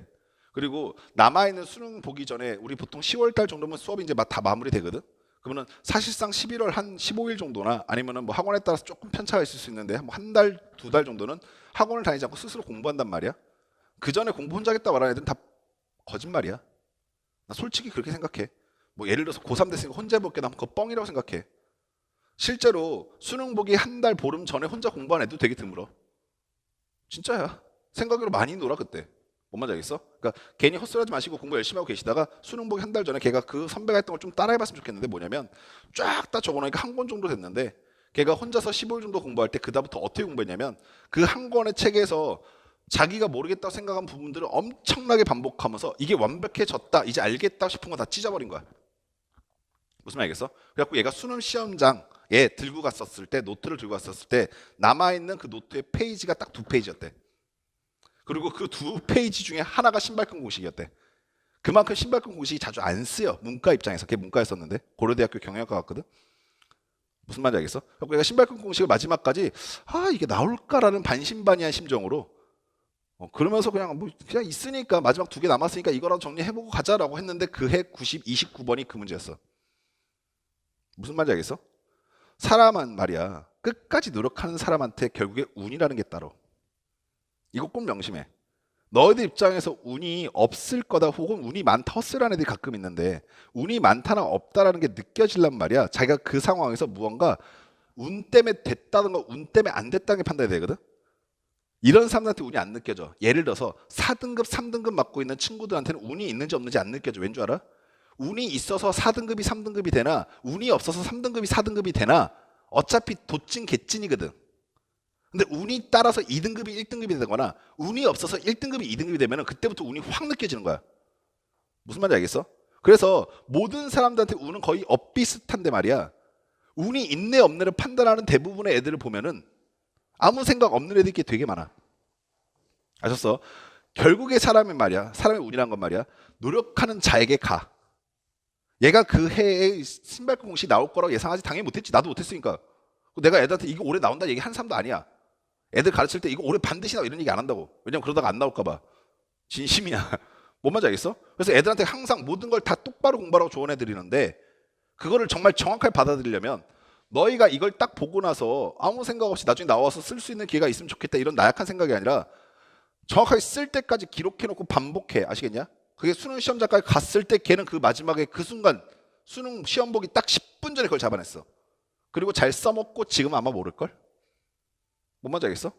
그리고 남아있는 수능 보기 전에 우리 보통 10월달 정도면 수업이 이제 다 마무리되거든. 그러면은 사실상 11월 한 15일 정도나 아니면은 뭐 학원에 따라서 조금 편차가 있을 수 있는데 한 달, 두 달 정도는 학원을 다니지 않고 스스로 공부한단 말이야. 그 전에 공부 혼자 하겠다 말하는 애들은 다 거짓말이야. 나 솔직히 그렇게 생각해. 뭐 예를 들어서 고3 됐으니까 혼자 해볼게. 난 그거 뻥이라고 생각해. 실제로 수능 보기 한 달 보름 전에 혼자 공부한 애도 되게 드물어. 진짜야. 생각으로 많이 놀아 그때. 뭔 말인지 알겠어? 그러니까 괜히 헛소리하지 마시고 공부 열심히 하고 계시다가 수능 보기 한 달 전에 걔가 그 선배가 했던 걸 좀 따라해봤으면 좋겠는데 뭐냐면 쫙 다 적어놓으니까 한 권 정도 됐는데 걔가 혼자서 15일 정도 공부할 때 그다음부터 어떻게 공부했냐면 그 한 권의 책에서 자기가 모르겠다고 생각한 부분들을 엄청나게 반복하면서 이게 완벽해졌다 이제 알겠다 싶은 거 다 찢어버린 거야. 무슨 말이겠어? 그래갖고 얘가 수능 시험장에 들고 갔었을 때 노트를 들고 갔었을 때 남아있는 그 노트의 페이지가 딱 2페이지였대. 그리고 그 2페이지 중에 하나가 신발끈 공식이었대. 그만큼 신발끈 공식이 자주 안 쓰여. 문과 입장에서. 걔 문과였었는데 고려대학교 경영학과 갔거든. 무슨 말인지 알겠어? 그래서 얘가 신발끈 공식을 마지막까지 이게 나올까라는 반신반의한 심정으로 그러면서 그냥 뭐 그냥 있으니까 마지막 2개 남았으니까 이거라도 정리해보고 가자라고 했는데 그 해 29번이 그 문제였어. 무슨 말인지 알겠어? 사람은 말이야 끝까지 노력하는 사람한테 결국에 운이라는 게 따로. 이거 꼭 명심해. 너희들 입장에서 운이 없을 거다 혹은 운이 많다 헛스라는 애들이 가끔 있는데 운이 많다나 없다라는 게 느껴질란 말이야. 자기가 그 상황에서 무언가 운 때문에 됐다든가 운 때문에 안 됐다는 게 판단이 되거든. 이런 사람들한테 운이 안 느껴져. 예를 들어서 4등급 3등급 맡고 있는 친구들한테는 운이 있는지 없는지 안 느껴져. 왠 줄 알아? 운이 있어서 4등급이 3등급이 되나 운이 없어서 3등급이 4등급이 되나 어차피 도찐 개찐이거든. 근데 운이 따라서 2등급이 1등급이 되거나 운이 없어서 1등급이 2등급이 되면 그때부터 운이 확 느껴지는 거야. 무슨 말인지 알겠어? 그래서 모든 사람들한테 운은 거의 엇비슷한데 말이야. 운이 있네 없네를 판단하는 대부분의 애들을 보면은 아무 생각 없는 애들이 되게 많아. 아셨어? 결국에 사람이 말이야. 사람의 운이란 건 말이야. 노력하는 자에게 가. 얘가 그 해에 신발끈 공식 나올 거라고 예상하지 당연히 못했지. 나도 못했으니까. 내가 애들한테 이거 올해 나온다 얘기 한 사람도 아니야. 애들 가르칠 때 이거 올해 반드시 나와 이런 얘기 안 한다고. 왜냐면 그러다가 안 나올까 봐. 진심이야. 뭔 말인지 알겠어? 그래서 애들한테 항상 모든 걸 다 똑바로 공부하라고 조언해 드리는데 그거를 정말 정확하게 받아들이려면 너희가 이걸 딱 보고 나서 아무 생각 없이 나중에 나와서 쓸 수 있는 기회가 있으면 좋겠다 이런 나약한 생각이 아니라 정확하게 쓸 때까지 기록해놓고 반복해. 아시겠냐? 그게 수능 시험장까지 갔을 때 걔는 그 마지막에 그 순간 수능 시험 보기 딱 10분 전에 그걸 잡아냈어. 그리고 잘 써먹고 지금 아마 모를걸? 뭔 말인지 알겠어?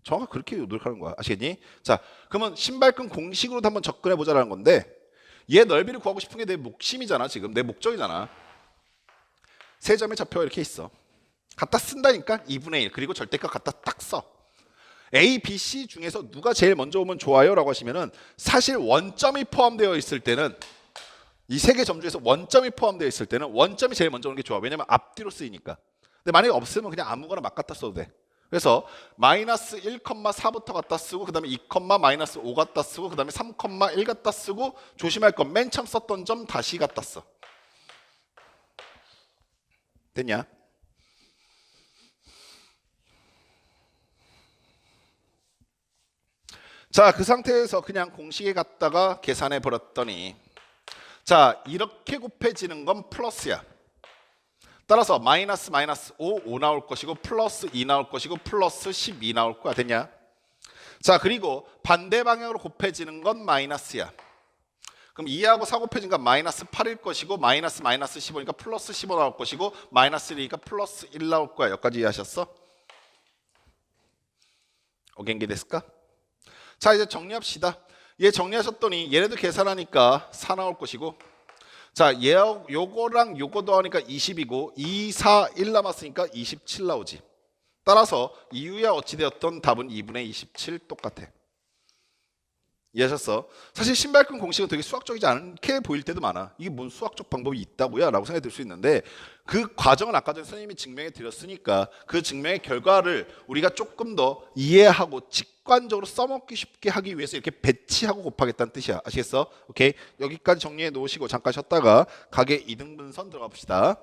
정확하게 그렇게 노력하는 거야. 아시겠니? 자, 그러면 신발끈 공식으로도 한번 접근해 보자라는 건데 얘 넓이를 구하고 싶은 게 내 목심이잖아. 지금 내 목적이잖아. 세 점의 좌표가 이렇게 있어. 갖다 쓴다니까 2분의 1 그리고 절대값 갖다 딱 써. A, B, C 중에서 누가 제일 먼저 오면 좋아요? 라고 하시면은 사실 원점이 포함되어 있을 때는 이 세 개 점 중에서 원점이 포함되어 있을 때는 원점이 제일 먼저 오는 게 좋아. 왜냐면 앞뒤로 쓰이니까. 근데 만약에 없으면 그냥 아무거나 막 갖다 써도 돼. 그래서 마이너스 1,4부터 갖다 쓰고 그 다음에 2, 마이너스 5 갖다 쓰고 그 다음에 3,1 갖다 쓰고 조심할 건 맨 처음 썼던 점 다시 갖다 써. 됐냐? 자, 그 상태에서 그냥 공식에 갖다가 계산해 버렸더니 자, 이렇게 곱해지는 건 플러스야. 따라서 마이너스 마이너스 5 나올 것이고 플러스 2 나올 것이고 플러스 12 나올 거야. 됐냐? 자, 그리고 반대 방향으로 곱해지는 건 마이너스야. 그럼 2하고 4 곱해진 건 마이너스 8일 것이고 마이너스 마이너스 15니까 플러스 15 나올 것이고 마이너스 1이니까 플러스 1 나올 거야. 여기까지 이해하셨어? 오겐게 됐을까? 자, 이제 정리합시다. 얘 정리하셨더니 얘네도 계산하니까 4 나올 것이고 자, 요거랑 요거 더하니까 20이고 2, 4, 1 남았으니까 27 나오지. 따라서 이유야 어찌되었던 답은 2분의 27 똑같아. 이해하셨어? 사실 신발끈 공식은 되게 수학적이지 않게 보일 때도 많아. 이게 뭔 수학적 방법이 있다고요? 라고 생각이 들 수 있는데 그 과정은 아까 전에 선생님이 증명해 드렸으니까 그 증명의 결과를 우리가 조금 더 이해하고 직관적으로 써먹기 쉽게 하기 위해서 이렇게 배치하고 곱하겠다는 뜻이야. 아시겠어? 오케이? 여기까지 정리해 놓으시고 잠깐 쉬었다가 가계 이등분선 들어가 봅시다.